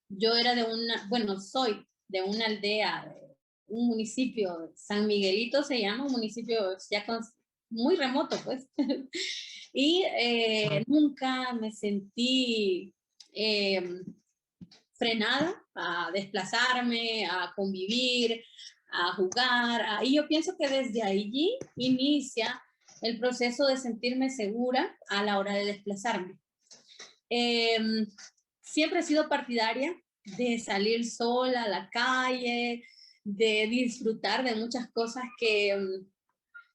yo era soy de una aldea, un municipio, San Miguelito se llama, un municipio ya muy remoto, pues. Y nunca me sentí frenada a desplazarme, a convivir, a jugar. Y yo pienso que desde allí inicia el proceso de sentirme segura a la hora de desplazarme. Siempre he sido partidaria de salir sola a la calle, de disfrutar de muchas cosas que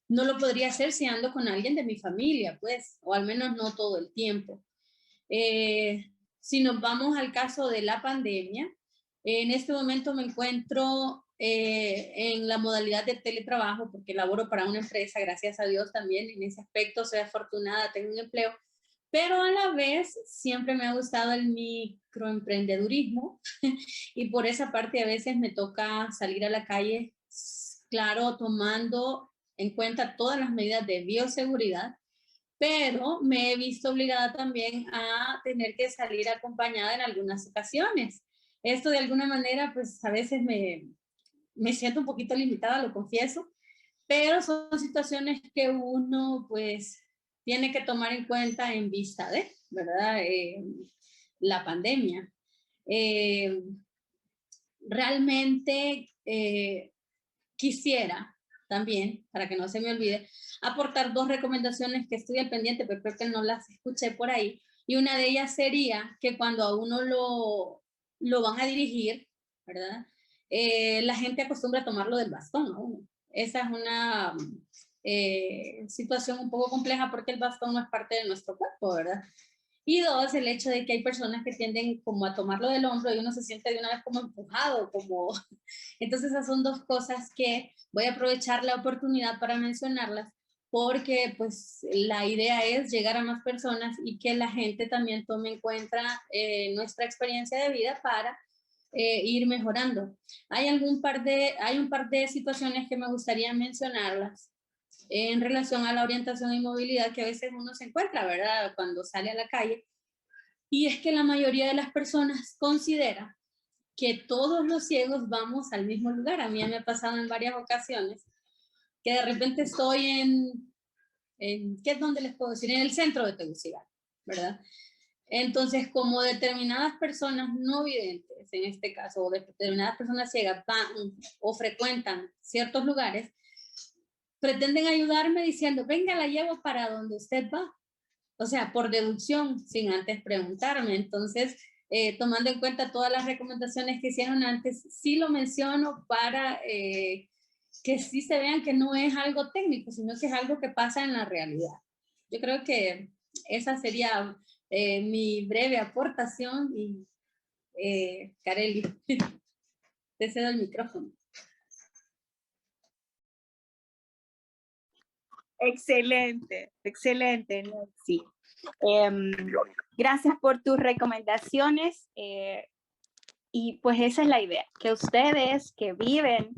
no lo podría hacer si ando con alguien de mi familia, pues, o al menos no todo el tiempo. Si nos vamos al caso de la pandemia, en este momento me encuentro en la modalidad de teletrabajo porque laboro para una empresa, gracias a Dios también en ese aspecto soy afortunada, tengo un empleo, pero a la vez siempre me ha gustado el microemprendedurismo y por esa parte a veces me toca salir a la calle, claro, tomando en cuenta todas las medidas de bioseguridad, pero me he visto obligada también a tener que salir acompañada en algunas ocasiones. Esto de alguna manera, pues a veces me siento un poquito limitada, lo confieso, pero son situaciones que uno pues tiene que tomar en cuenta en vista de, ¿verdad? La pandemia. Realmente quisiera también, para que no se me olvide, aportar 2 recomendaciones que estoy al pendiente, pero creo que no las escuché por ahí. Y una de ellas sería que cuando a uno lo van a dirigir, ¿verdad? La gente acostumbra a tomarlo del bastón, ¿no? Esa es una situación un poco compleja porque el bastón no es parte de nuestro cuerpo, ¿verdad? Y 2, el hecho de que hay personas que tienden como a tomarlo del hombro y uno se siente de una vez como empujado, como... Entonces esas son 2 cosas que voy a aprovechar la oportunidad para mencionarlas porque pues la idea es llegar a más personas y que la gente también tome en cuenta nuestra experiencia de vida para ir mejorando. Hay un par de situaciones que me gustaría mencionarlas en relación a la orientación y movilidad que a veces uno se encuentra, ¿verdad? Cuando sale a la calle. Y es que la mayoría de las personas considera que todos los ciegos vamos al mismo lugar. A mí me ha pasado en varias ocasiones que de repente estoy ¿qué es donde les puedo decir? En el centro de Tegucigalpa, ¿verdad? Entonces, como determinadas personas no videntes, en este caso, o determinadas personas ciegas van o frecuentan ciertos lugares, pretenden ayudarme diciendo, venga, la llevo para donde usted va. O sea, por deducción, sin antes preguntarme. Entonces, tomando en cuenta todas las recomendaciones que hicieron antes, sí lo menciono para que sí se vean que no es algo técnico, sino que es algo que pasa en la realidad. Yo creo que esa sería mi breve aportación y Kareli, te cedo el micrófono. Excelente, excelente, Nancy. Gracias por tus recomendaciones y pues esa es la idea, que ustedes que viven,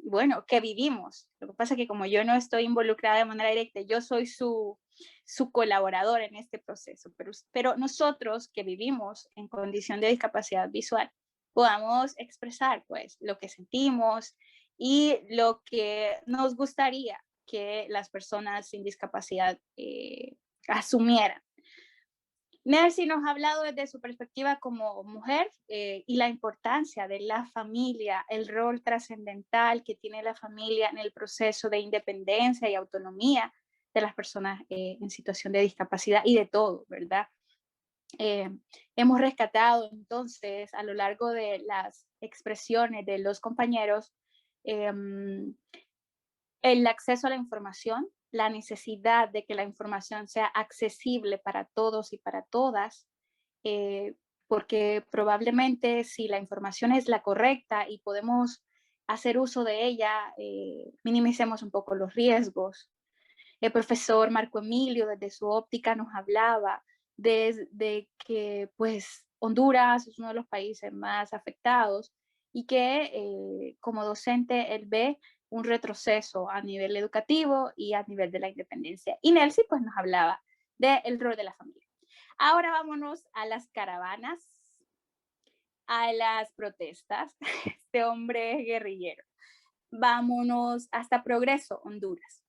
bueno, que vivimos, lo que pasa es que como yo no estoy involucrada de manera directa, yo soy su colaborador en este proceso, pero nosotros que vivimos en condición de discapacidad visual, podamos expresar pues lo que sentimos y lo que nos gustaría que las personas sin discapacidad asumieran. Nancy nos ha hablado desde su perspectiva como mujer y la importancia de la familia, el rol trascendental que tiene la familia en el proceso de independencia y autonomía de las personas en situación de discapacidad y de todo, ¿verdad? Hemos rescatado entonces a lo largo de las expresiones de los compañeros el acceso a la información, la necesidad de que la información sea accesible para todos y para todas, porque probablemente si la información es la correcta y podemos hacer uso de ella, minimicemos un poco los riesgos. El profesor Marco Emilio, desde su óptica, nos hablaba de que pues Honduras es uno de los países más afectados y que como docente él ve un retroceso a nivel educativo y a nivel de la independencia. Y Nelcy pues nos hablaba del rol de la familia. Ahora vámonos a las caravanas, a las protestas. Este hombre es guerrillero. Vámonos hasta Progreso, Honduras.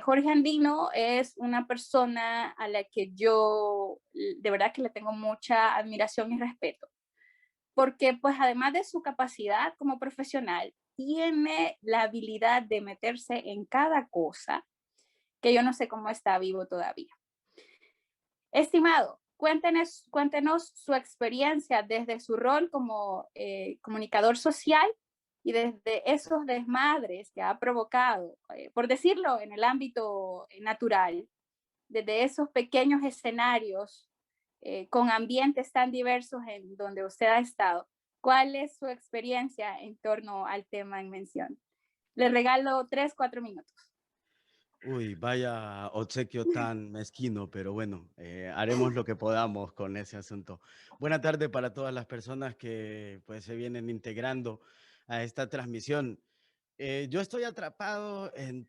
Jorge Andino es una persona a la que yo de verdad que le tengo mucha admiración y respeto, porque pues además de su capacidad como profesional, tiene la habilidad de meterse en cada cosa que yo no sé cómo está vivo todavía. Estimado, cuéntenos su experiencia desde su rol como comunicador social y desde esos desmadres que ha provocado, por decirlo, en el ámbito natural, desde esos pequeños escenarios con ambientes tan diversos en donde usted ha estado. ¿Cuál es su experiencia en torno al tema en mención? Le regalo 3-4 minutos. Uy, vaya obsequio tan mezquino, pero bueno, haremos lo que podamos con ese asunto. Buena tarde para todas las personas que pues se vienen integrando a esta transmisión. Yo estoy atrapado en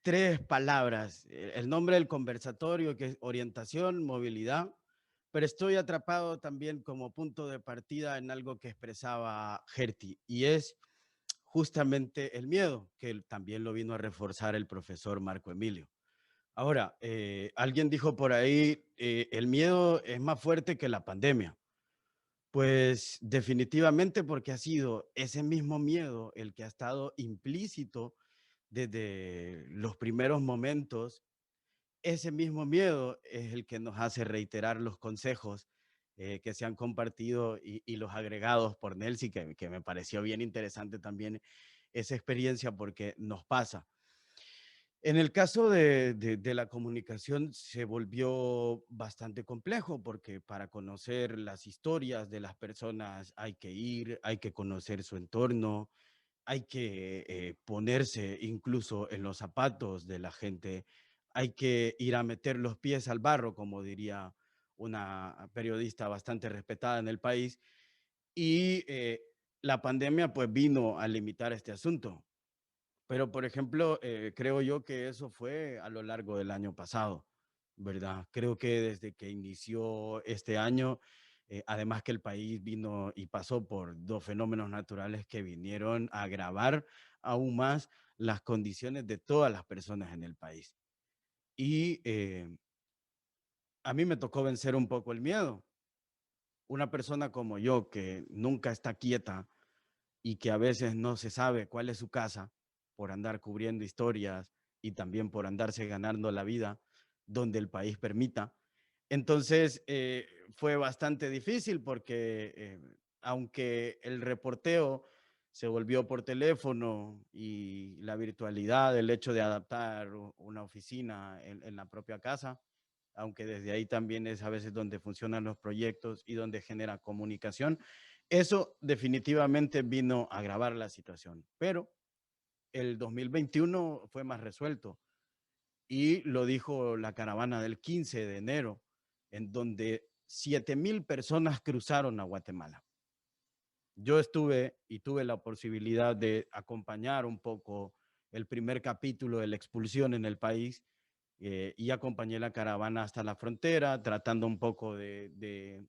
3 palabras. El nombre del conversatorio, que es orientación, movilidad, pero estoy atrapado también como punto de partida en algo que expresaba Gerti, y es justamente el miedo, que también lo vino a reforzar el profesor Marco Emilio. Ahora, alguien dijo por ahí, el miedo es más fuerte que la pandemia. Pues definitivamente, porque ha sido ese mismo miedo el que ha estado implícito desde los primeros momentos. Ese mismo miedo es el que nos hace reiterar los consejos que se han compartido y los agregados por Nelcy, que me pareció bien interesante también esa experiencia porque nos pasa. En el caso de la comunicación se volvió bastante complejo porque para conocer las historias de las personas hay que ir, hay que conocer su entorno, hay que ponerse incluso en los zapatos de la gente, hay que ir a meter los pies al barro, como diría una periodista bastante respetada en el país, y la pandemia pues vino a limitar este asunto. Pero, por ejemplo, creo yo que eso fue a lo largo del año pasado, ¿verdad? Creo que desde que inició este año, además que el país vino y pasó por 2 fenómenos naturales que vinieron a agravar aún más las condiciones de todas las personas en el país. Y a mí me tocó vencer un poco el miedo. Una persona como yo, que nunca está quieta y que a veces no se sabe cuál es su casa por andar cubriendo historias y también por andarse ganando la vida donde el país permita. Entonces fue bastante difícil porque aunque el reporteo se volvió por teléfono y la virtualidad, el hecho de adaptar una oficina en la propia casa, aunque desde ahí también es a veces donde funcionan los proyectos y donde genera comunicación, eso definitivamente vino a agravar la situación. Pero el 2021 fue más resuelto y lo dijo la caravana del 15 de enero, en donde 7,000 personas cruzaron a Guatemala. Yo estuve y tuve la posibilidad de acompañar un poco el primer capítulo de la expulsión en el país y acompañé la caravana hasta la frontera, tratando un poco de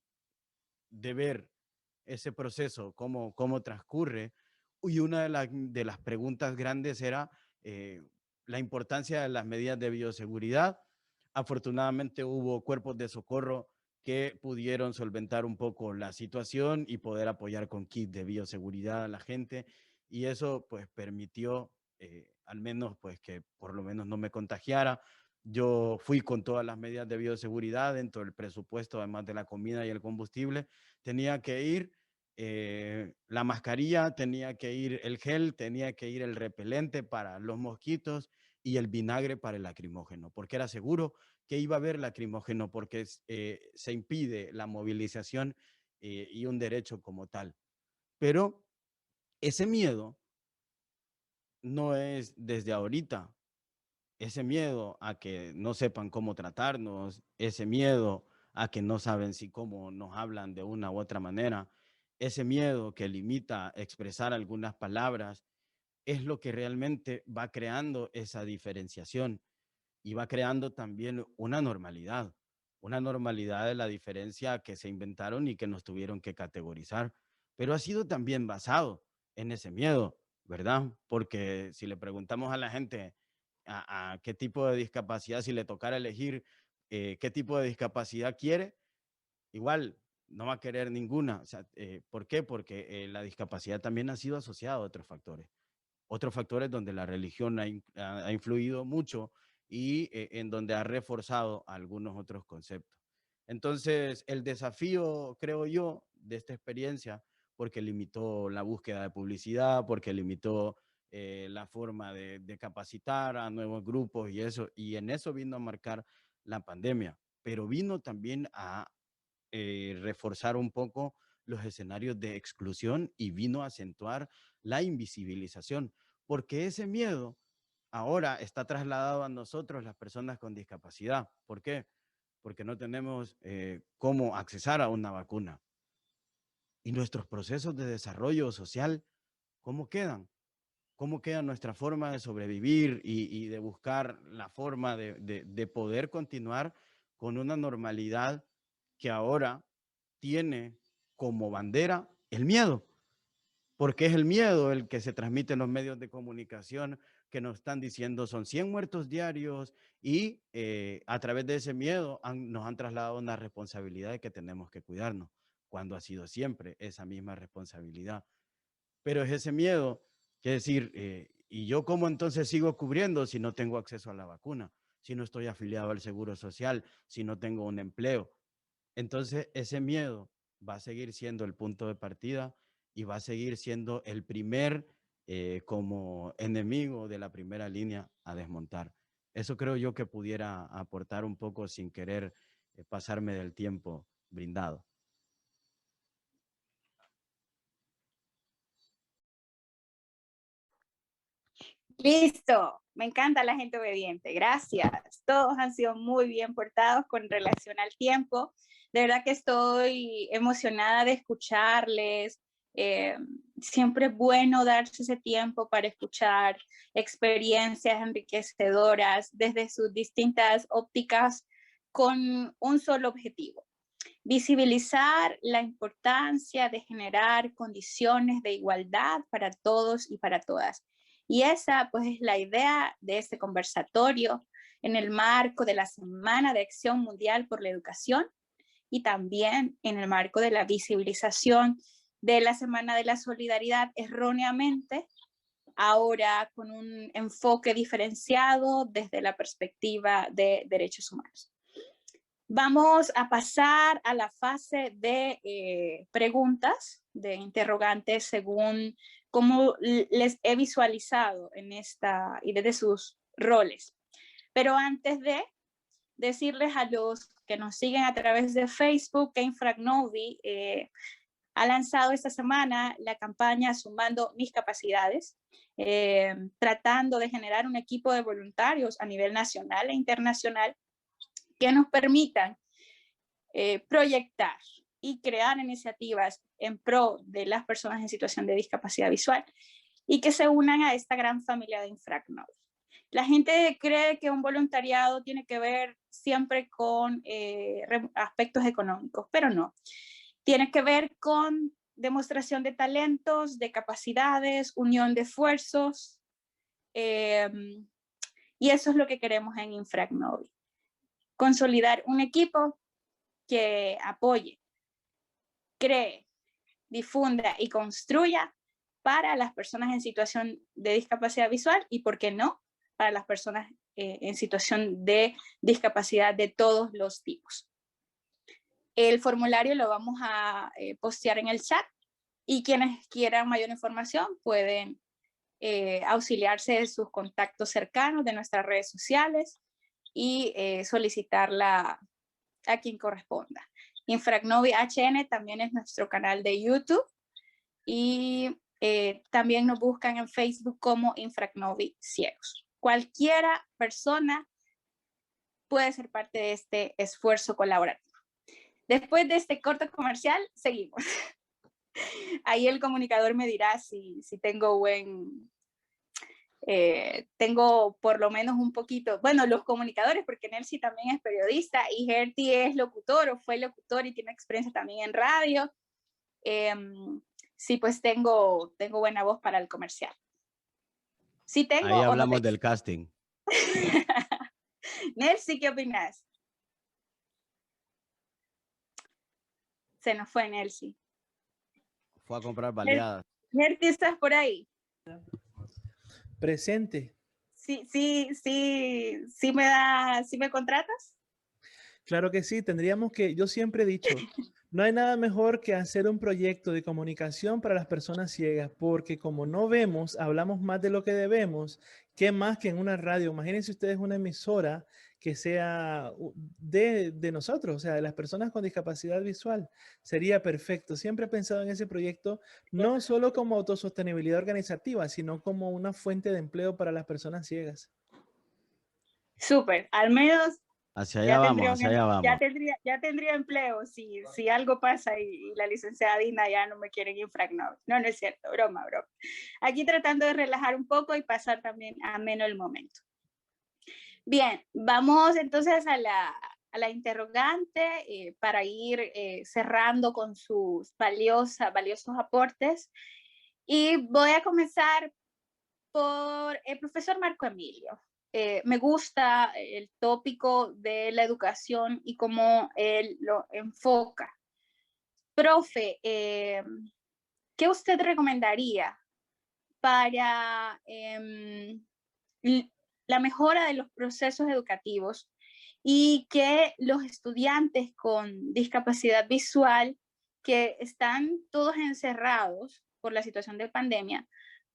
ver ese proceso, cómo transcurre. Y una de las preguntas grandes era la importancia de las medidas de bioseguridad. Afortunadamente hubo cuerpos de socorro que pudieron solventar un poco la situación y poder apoyar con kit de bioseguridad a la gente. Y eso pues permitió al menos pues que por lo menos no me contagiara. Yo fui con todas las medidas de bioseguridad dentro del presupuesto, además de la comida y el combustible. Tenía que ir la mascarilla, tenía que ir el gel, tenía que ir el repelente para los mosquitos y el vinagre para el lacrimógeno, porque era seguro que iba a haber lacrimógeno porque se impide la movilización y un derecho como tal. Pero ese miedo no es desde ahorita. ese miedo a que no sepan cómo tratarnos, ese miedo a que no saben si cómo nos hablan de una u otra manera, ese miedo que limita expresar algunas palabras, es lo que realmente va creando esa diferenciación y va creando también una normalidad de la diferencia que se inventaron y que nos tuvieron que categorizar, pero ha sido también basado en ese miedo, ¿verdad? Porque si le preguntamos a la gente a qué tipo de discapacidad, si le tocara elegir qué tipo de discapacidad quiere, igual no va a querer ninguna. O sea, ¿por qué? Porque la discapacidad también ha sido asociada a otros factores donde la religión ha influido mucho y en donde ha reforzado algunos otros conceptos. Entonces, el desafío, creo yo, de esta experiencia, porque limitó la búsqueda de publicidad, porque limitó la forma de capacitar a nuevos grupos y eso, y en eso vino a marcar la pandemia, pero vino también a reforzar un poco los escenarios de exclusión y vino a acentuar la invisibilización, porque ese miedo ahora está trasladado a nosotros, las personas con discapacidad. ¿Por qué? Porque no tenemos cómo accesar a una vacuna. Y nuestros procesos de desarrollo social, ¿cómo quedan? ¿Cómo queda nuestra forma de sobrevivir y de buscar la forma de poder continuar con una normalidad que ahora tiene como bandera el miedo? Porque es el miedo el que se transmite en los medios de comunicación que nos están diciendo son 100 muertos diarios y a través de ese miedo nos han trasladado una responsabilidad de que tenemos que cuidarnos, cuando ha sido siempre esa misma responsabilidad. Pero es ese miedo, que decir, ¿y yo cómo entonces sigo cubriendo si no tengo acceso a la vacuna? Si no estoy afiliado al Seguro Social, si no tengo un empleo. Entonces ese miedo va a seguir siendo el punto de partida y va a seguir siendo el primer como enemigo de la primera línea a desmontar. Eso creo yo que pudiera aportar un poco sin querer pasarme del tiempo brindado. Listo, me encanta la gente obediente, gracias. Todos han sido muy bien portados con relación al tiempo. De verdad que estoy emocionada de escucharles. Siempre es bueno darse ese tiempo para escuchar experiencias enriquecedoras desde sus distintas ópticas con un solo objetivo: visibilizar la importancia de generar condiciones de igualdad para todos y para todas. Y esa pues es la idea de este conversatorio en el marco de la Semana de Acción Mundial por la Educación y también en el marco de la visibilización de la Semana de la Solidaridad, erróneamente, ahora con un enfoque diferenciado desde la perspectiva de derechos humanos. Vamos a pasar a la fase de preguntas, de interrogantes, según cómo les he visualizado en esta y desde sus roles. Pero antes de decirles a los que nos siguen a través de Facebook que Infracnovi ha lanzado esta semana la campaña Sumando Mis Capacidades, tratando de generar un equipo de voluntarios a nivel nacional e internacional que nos permitan proyectar y crear iniciativas en pro de las personas en situación de discapacidad visual y que se unan a esta gran familia de Infracnovi. La gente cree que un voluntariado tiene que ver siempre con aspectos económicos, pero no. Tiene que ver con demostración de talentos, de capacidades, unión de esfuerzos, y eso es lo que queremos en Infracnovi. Consolidar un equipo que apoye, cree, difunda y construya para las personas en situación de discapacidad visual y, ¿por qué no?, para las personas en situación de discapacidad de todos los tipos. El formulario lo vamos a postear en el chat y quienes quieran mayor información pueden auxiliarse de sus contactos cercanos de nuestras redes sociales y solicitarla a quien corresponda. Infracnovi HN también es nuestro canal de YouTube y también nos buscan en Facebook como Infracnovi Ciegos. cualquiera persona puede ser parte de este esfuerzo colaborativo. Después de este corto comercial, seguimos. Ahí el comunicador me dirá si tengo tengo por lo menos un poquito, bueno, los comunicadores, porque Nelcy también es periodista y Gertie es locutor o fue locutor y tiene experiencia también en radio. Sí, pues tengo buena voz para el comercial. Sí tengo. Ahí hablamos del casting. Nelcy, ¿qué opinas? Se nos fue Nelcy. Fue a comprar baleadas. Gertie, ¿estás por ahí? Presente. Sí me contratas. Claro que sí, yo siempre he dicho, no hay nada mejor que hacer un proyecto de comunicación para las personas ciegas, porque como no vemos, hablamos más de lo que debemos, ¿qué más que en una radio? Imagínense ustedes una emisora que sea de nosotros, o sea, de las personas con discapacidad visual. Sería perfecto. Siempre he pensado en ese proyecto, no solo como autosostenibilidad organizativa, sino como una fuente de empleo para las personas ciegas. Súper, al menos hacia allá vamos. Ya tendría empleo si algo pasa y la licenciada Dina ya no me quieren infragnar. No es cierto, broma. Aquí tratando de relajar un poco y pasar también ameno el momento. Bien, vamos entonces a la interrogante para ir cerrando con sus valiosos aportes. Y voy a comenzar por el profesor Marco Emilio. Me gusta el tópico de la educación y cómo él lo enfoca. Profe, ¿qué usted recomendaría para la mejora de los procesos educativos y que los estudiantes con discapacidad visual que están todos encerrados por la situación de pandemia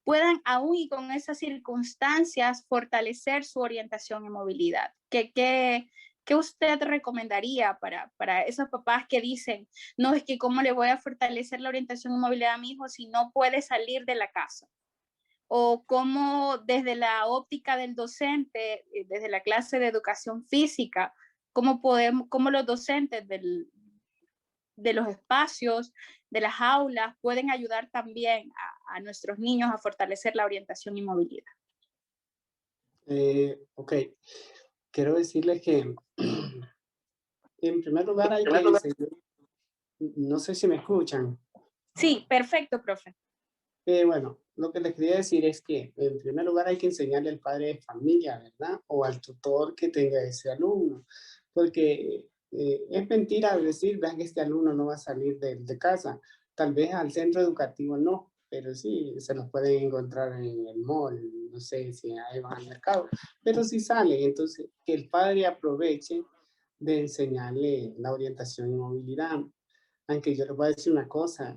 puedan aún y con esas circunstancias fortalecer su orientación y movilidad? ¿Qué usted recomendaría para esos papás que dicen, no, es que cómo le voy a fortalecer la orientación y movilidad a mi hijo si no puede salir de la casa? O cómo desde la óptica del docente, desde la clase de educación física, cómo los docentes de los espacios, de las aulas, pueden ayudar también a nuestros niños a fortalecer la orientación y movilidad. Ok, quiero decirles que en primer lugar hay que enseñar, no sé si me escuchan. Sí, perfecto, profe. Bueno, lo que les quería decir es que en primer lugar hay que enseñarle al padre de familia, ¿verdad? O al tutor que tenga ese alumno, porque es mentira decir, vean que este alumno no va a salir de casa. Tal vez al centro educativo no, pero sí, se los pueden encontrar en el mall, no sé si ahí van al mercado, pero sí salen. Entonces, que el padre aproveche de enseñarle la orientación y movilidad. Aunque yo les voy a decir una cosa,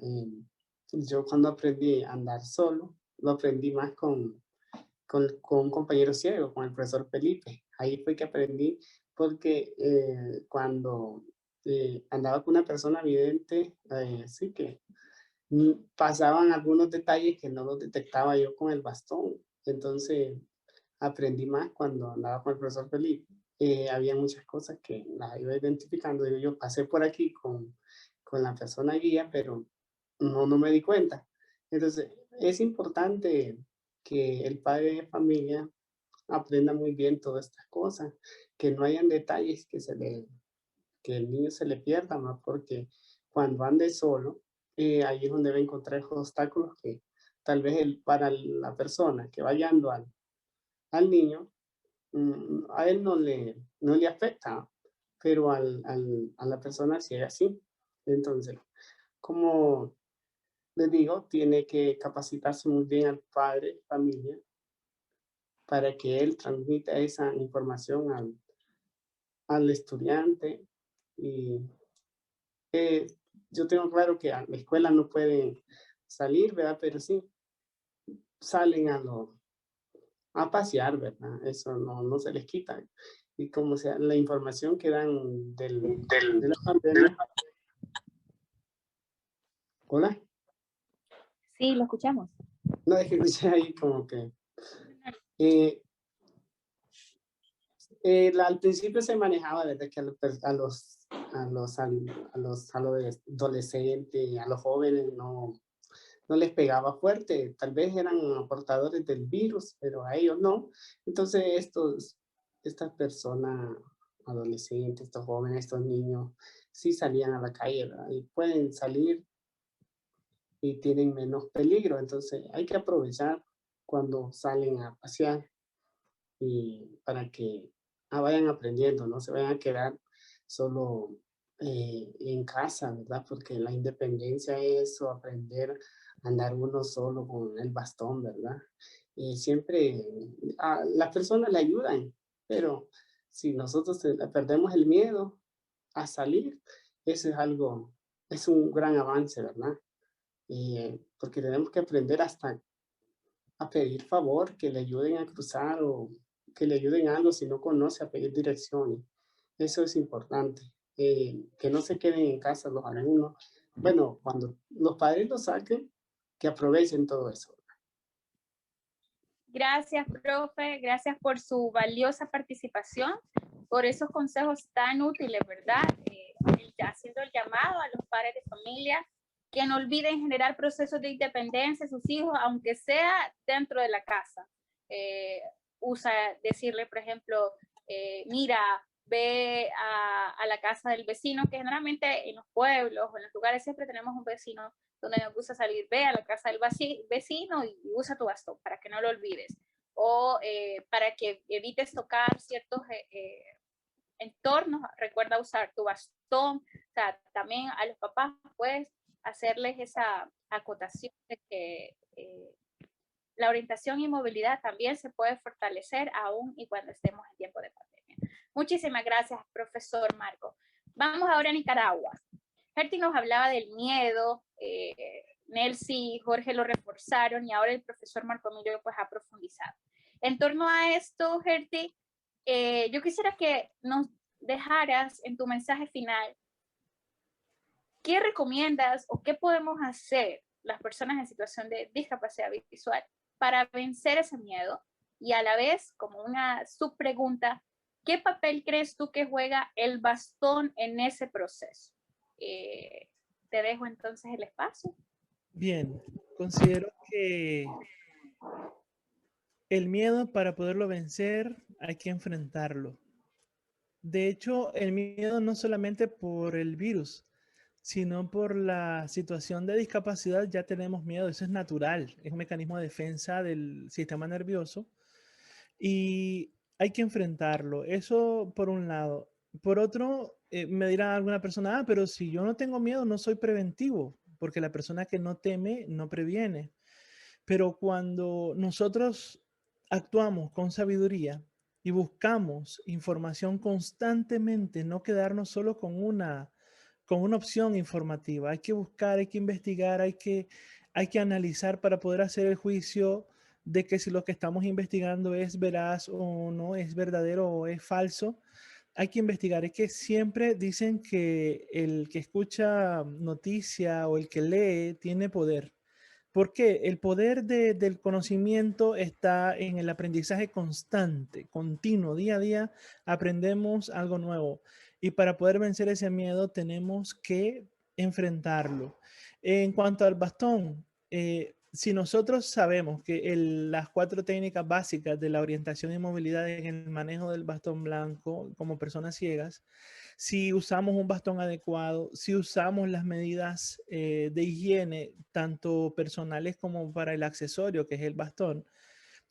yo cuando aprendí a andar solo, lo aprendí más con un compañero ciego, con el profesor Felipe. Ahí fue que aprendí, porque cuando andaba con una persona vidente, sí que pasaban algunos detalles que no los detectaba yo con el bastón. Entonces aprendí más cuando andaba con el profesor Felipe. Había muchas cosas que las iba identificando. Yo pasé por aquí con la persona guía, pero no me di cuenta. Entonces es importante que el padre de familia aprenda muy bien todas estas cosas, que no hayan detalles que el niño se le pierda, más porque cuando ande solo, ahí es donde va a encontrar esos obstáculos que tal vez para la persona que va guiando al niño, a él no le afecta, pero a la persona sí es así. Entonces, como les digo, tiene que capacitarse muy bien al padre, familia, para que él transmita esa información al estudiante. Y yo tengo claro que a la escuela no pueden salir, ¿verdad? Pero sí salen a pasear, ¿verdad? Eso no se les quita. Y como sea, la información que dan de la pandemia. ¿Hola? Sí, lo escuchamos. No, es que escuché ahí como que Al principio se manejaba desde que a los adolescentes, a los jóvenes no les pegaba fuerte. Tal vez eran portadores del virus, pero a ellos no. Entonces estas personas, adolescentes, estos jóvenes, estos niños, sí salían a la calle, ¿verdad? Y pueden salir y tienen menos peligro. Entonces hay que aprovechar cuando salen a pasear y para que vayan aprendiendo, no se vayan a quedar solo en casa, ¿verdad? Porque la independencia es eso, aprender a andar uno solo con el bastón, ¿verdad? Y siempre las personas le ayudan, pero si nosotros perdemos el miedo a salir, eso es algo, es un gran avance, ¿verdad? Porque tenemos que aprender hasta a pedir favor, que le ayuden a cruzar o que le ayuden a algo si no conoce, a pedir direcciones. Eso es importante. Que no se queden en casa los alumnos. Bueno, cuando los padres los saquen, que aprovechen todo eso. Gracias, profe. Gracias por su valiosa participación, por esos consejos tan útiles, ¿verdad? Haciendo el llamado a los padres de familia que no olviden generar procesos de independencia a sus hijos, aunque sea dentro de la casa. Decirle, por ejemplo, mira, ve a la casa del vecino, que generalmente en los pueblos o en los lugares siempre tenemos un vecino donde nos gusta salir, ve a la casa del vecino y usa tu bastón para que no lo olvides. O para que evites tocar ciertos entornos, recuerda usar tu bastón. O sea, también a los papás puedes hacerles esa acotación de que la orientación y movilidad también se puede fortalecer aún y cuando estemos en tiempo de pandemia. Muchísimas gracias, profesor Marco. Vamos ahora a Nicaragua. Gerty nos hablaba del miedo, Nelcy y Jorge lo reforzaron y ahora el profesor Marco Emilio pues ha profundizado. En torno a esto, Gerty, yo quisiera que nos dejaras en tu mensaje final ¿qué recomiendas o qué podemos hacer las personas en situación de discapacidad visual para vencer ese miedo? Y a la vez, como una subpregunta, ¿qué papel crees tú que juega el bastón en ese proceso? Te dejo entonces el espacio. Bien, considero que el miedo, para poderlo vencer, hay que enfrentarlo. De hecho, el miedo no solamente por el virus, sino por la situación de discapacidad ya tenemos miedo. Eso es natural, es un mecanismo de defensa del sistema nervioso y hay que enfrentarlo. Eso por un lado. Por otro, me dirá alguna persona, pero si yo no tengo miedo, no soy preventivo, porque la persona que no teme no previene. Pero cuando nosotros actuamos con sabiduría y buscamos información constantemente, no quedarnos solo con una opción informativa. Hay que buscar, hay que investigar, hay que analizar para poder hacer el juicio de que si lo que estamos investigando es veraz o no, es verdadero o es falso. Hay que investigar. Es que siempre dicen que el que escucha noticia o el que lee tiene poder. Porque el poder del conocimiento está en el aprendizaje constante, continuo, día a día aprendemos algo nuevo. Y para poder vencer ese miedo tenemos que enfrentarlo. En cuanto al bastón, si nosotros sabemos que las 4 técnicas básicas de la orientación y movilidad en el manejo del bastón blanco como personas ciegas, si usamos un bastón adecuado, si usamos las medidas de higiene, tanto personales como para el accesorio, que es el bastón,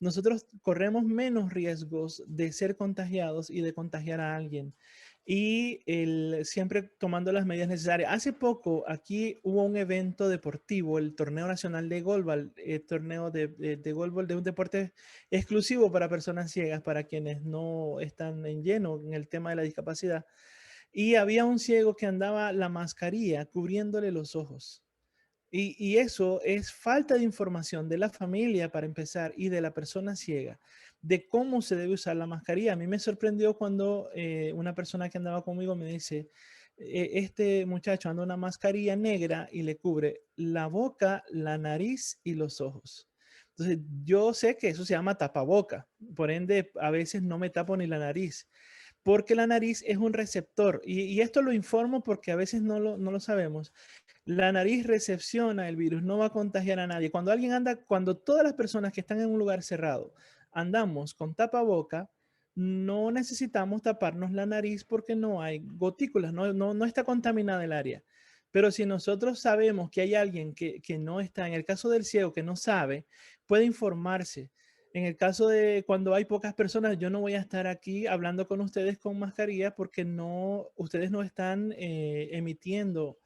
nosotros corremos menos riesgos de ser contagiados y de contagiar a alguien. Y siempre tomando las medidas necesarias. Hace poco aquí hubo un evento deportivo, el Torneo Nacional de Golbol, el torneo de Golbol, de un deporte exclusivo para personas ciegas, para quienes no están en lleno en el tema de la discapacidad. Y había un ciego que andaba la mascarilla cubriéndole los ojos. Y eso es falta de información de la familia para empezar y de la persona ciega, de cómo se debe usar la mascarilla. A mí me sorprendió cuando una persona que andaba conmigo me dice, este muchacho anda una mascarilla negra y le cubre la boca, la nariz y los ojos. Entonces, yo sé que eso se llama tapaboca, por ende, a veces no me tapo ni la nariz, porque la nariz es un receptor, y esto lo informo porque a veces no lo sabemos. La nariz recepciona el virus, no va a contagiar a nadie. Cuando alguien anda, cuando todas las personas que están en un lugar cerrado andamos con tapaboca, no necesitamos taparnos la nariz porque no hay gotículas, no está contaminada el área. Pero si nosotros sabemos que hay alguien que no está, en el caso del ciego que no sabe, puede informarse. En el caso de cuando hay pocas personas, yo no voy a estar aquí hablando con ustedes con mascarilla porque no, ustedes no están emitiendo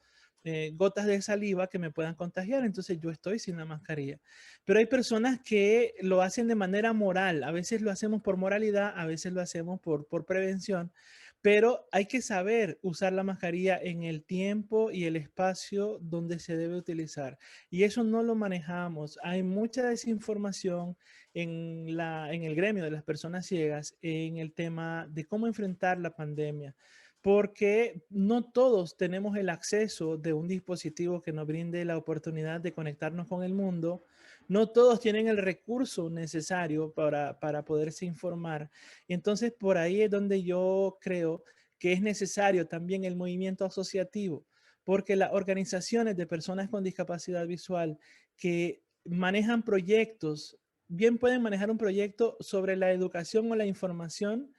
gotas de saliva que me puedan contagiar, entonces yo estoy sin la mascarilla. Pero hay personas que lo hacen de manera moral, a veces lo hacemos por moralidad, a veces lo hacemos por prevención, pero hay que saber usar la mascarilla en el tiempo y el espacio donde se debe utilizar. Y eso no lo manejamos. Hay mucha desinformación en el gremio de las personas ciegas en el tema de cómo enfrentar la pandemia, porque no todos tenemos el acceso de un dispositivo que nos brinde la oportunidad de conectarnos con el mundo. No todos tienen el recurso necesario para poderse informar. Y entonces, por ahí es donde yo creo que es necesario también el movimiento asociativo, porque las organizaciones de personas con discapacidad visual que manejan proyectos, bien pueden manejar un proyecto sobre la educación o la información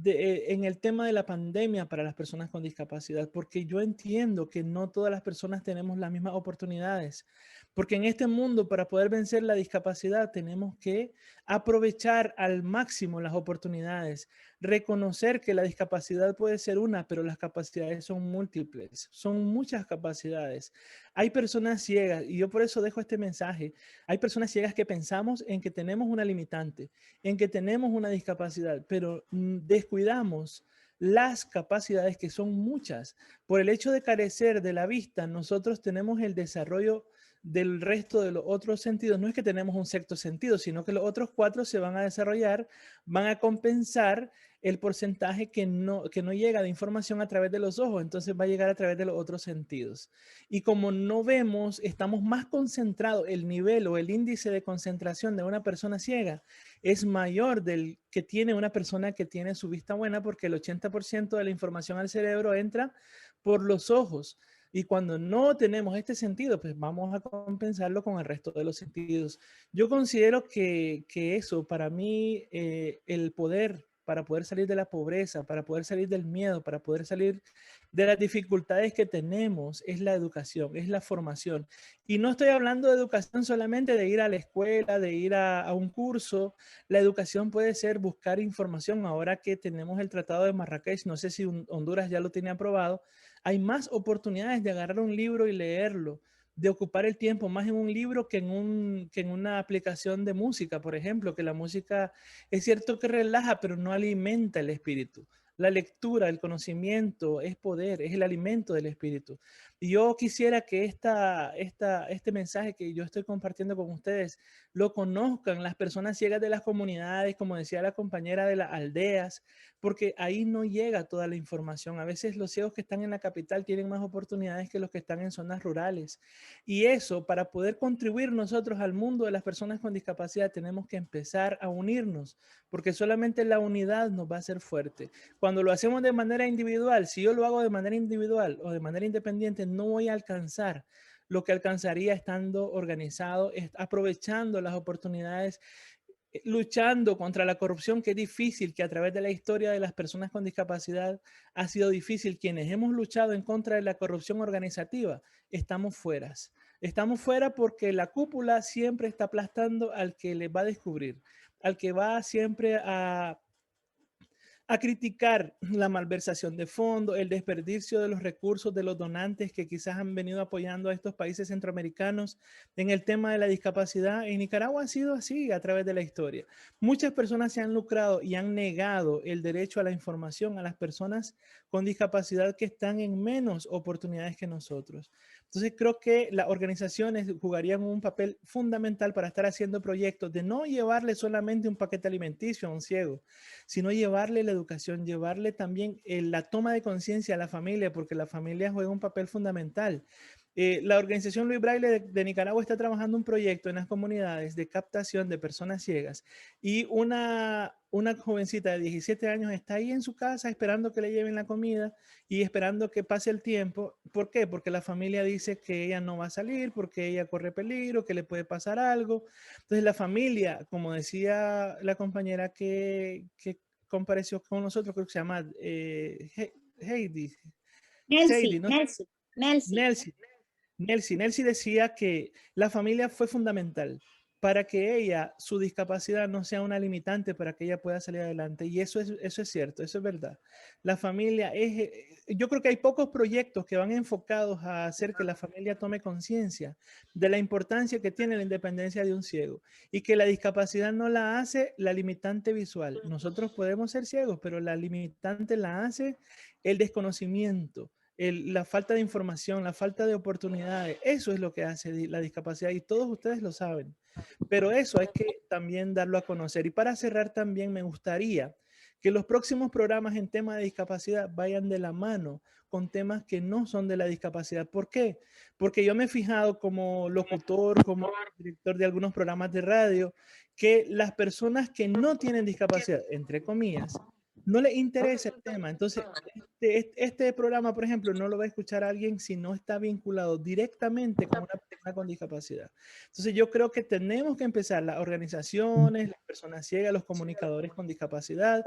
en el tema de la pandemia para las personas con discapacidad, porque yo entiendo que no todas las personas tenemos las mismas oportunidades, porque en este mundo para poder vencer la discapacidad tenemos que aprovechar al máximo las oportunidades, reconocer que la discapacidad puede ser una, pero las capacidades son múltiples, son muchas capacidades. Hay personas ciegas, y yo por eso dejo este mensaje, hay personas ciegas que pensamos en que tenemos una limitante, en que tenemos una discapacidad, pero descuidamos las capacidades que son muchas. Por el hecho de carecer de la vista, nosotros tenemos el desarrollo del resto de los otros sentidos. No es que tenemos un sexto sentido, sino que los otros 4 se van a desarrollar, van a compensar el porcentaje que no llega de información a través de los ojos, entonces va a llegar a través de los otros sentidos. Y como no vemos, estamos más concentrados, el nivel o el índice de concentración de una persona ciega es mayor del que tiene una persona que tiene su vista buena, porque el 80% de la información al cerebro entra por los ojos. Y cuando no tenemos este sentido, pues vamos a compensarlo con el resto de los sentidos. Yo considero que eso, para mí, el poder, para poder salir de la pobreza, para poder salir del miedo, para poder salir de las dificultades que tenemos, es la educación, es la formación. Y no estoy hablando de educación solamente de ir a la escuela, de ir a un curso. La educación puede ser buscar información. Ahora que tenemos el Tratado de Marrakech, no sé si Honduras ya lo tiene aprobado, hay más oportunidades de agarrar un libro y leerlo, de ocupar el tiempo más en un libro que en una aplicación de música, por ejemplo, que la música es cierto que relaja, pero no alimenta el espíritu. La lectura, el conocimiento es poder, es el alimento del espíritu. Y yo quisiera que este mensaje que yo estoy compartiendo con ustedes lo conozcan las personas ciegas de las comunidades, como decía la compañera, de las aldeas, porque ahí no llega toda la información. A veces los ciegos que están en la capital tienen más oportunidades que los que están en zonas rurales. Y eso, para poder contribuir nosotros al mundo de las personas con discapacidad, tenemos que empezar a unirnos, porque solamente la unidad nos va a hacer fuerte. Cuando lo hacemos de manera individual, si yo lo hago de manera individual o de manera independiente, no voy a alcanzar lo que alcanzaría estando organizado, aprovechando las oportunidades, luchando contra la corrupción, que es difícil, que a través de la historia de las personas con discapacidad ha sido difícil. Quienes hemos luchado en contra de la corrupción organizativa, estamos fuera. Estamos fuera porque la cúpula siempre está aplastando al que le va a descubrir, al que va siempre a criticar la malversación de fondos, el desperdicio de los recursos de los donantes que quizás han venido apoyando a estos países centroamericanos en el tema de la discapacidad. En Nicaragua ha sido así a través de la historia. Muchas personas se han lucrado y han negado el derecho a la información a las personas con discapacidad que están en menos oportunidades que nosotros. Entonces creo que las organizaciones jugarían un papel fundamental para estar haciendo proyectos de no llevarle solamente un paquete alimenticio a un ciego, sino llevarle la educación, llevarle también la toma de conciencia a la familia, porque la familia juega un papel fundamental. La organización Luis Braille de Nicaragua está trabajando un proyecto en las comunidades de captación de personas ciegas y una jovencita de 17 años está ahí en su casa esperando que le lleven la comida y esperando que pase el tiempo. ¿Por qué? Porque la familia dice que ella no va a salir, porque ella corre peligro, que le puede pasar algo. Entonces la familia, como decía la compañera que compareció con nosotros, creo que se llama Heidi. Nelsie, ¿no? Nelsie. Nelsie decía que la familia fue fundamental para que ella, su discapacidad no sea una limitante para que ella pueda salir adelante. Y eso es cierto, eso es verdad. La familia yo creo que hay pocos proyectos que van enfocados a hacer que la familia tome conciencia de la importancia que tiene la independencia de un ciego y que la discapacidad no la hace la limitante visual. Nosotros podemos ser ciegos, pero la limitante la hace el desconocimiento, la falta de información, la falta de oportunidades. Eso es lo que hace la discapacidad y todos ustedes lo saben. Pero eso hay que también darlo a conocer. Y para cerrar también me gustaría que los próximos programas en tema de discapacidad vayan de la mano con temas que no son de la discapacidad. ¿Por qué? Porque yo me he fijado como locutor, como director de algunos programas de radio, que las personas que no tienen discapacidad, entre comillas, no les interesa el tema. Entonces, este programa, por ejemplo, no lo va a escuchar alguien si no está vinculado directamente con una persona con discapacidad. Entonces, yo creo que tenemos que empezar las organizaciones, las personas ciegas, los comunicadores con discapacidad,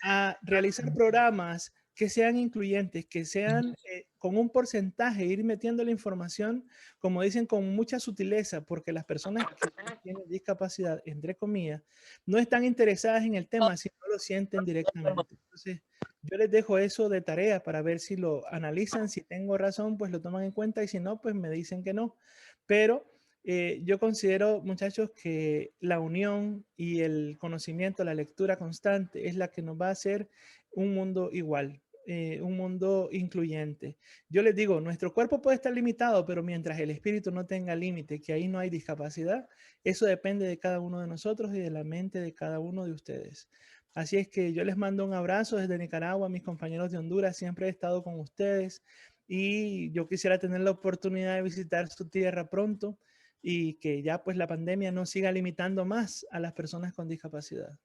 a realizar programas que sean incluyentes, que sean con un porcentaje, ir metiendo la información, como dicen, con mucha sutileza, porque las personas que tienen discapacidad, entre comillas, no están interesadas en el tema si no lo sienten directamente. Entonces, yo les dejo eso de tarea para ver si lo analizan, si tengo razón, pues lo toman en cuenta y si no, pues me dicen que no. Pero yo considero, muchachos, que la unión y el conocimiento, la lectura constante es la que nos va a hacer un mundo igual, un mundo incluyente. Yo les digo, nuestro cuerpo puede estar limitado, pero mientras el espíritu no tenga límite, que ahí no hay discapacidad, eso depende de cada uno de nosotros y de la mente de cada uno de ustedes. Así es que yo les mando un abrazo desde Nicaragua, mis compañeros de Honduras, siempre he estado con ustedes y yo quisiera tener la oportunidad de visitar su tierra pronto y que ya pues la pandemia no siga limitando más a las personas con discapacidad.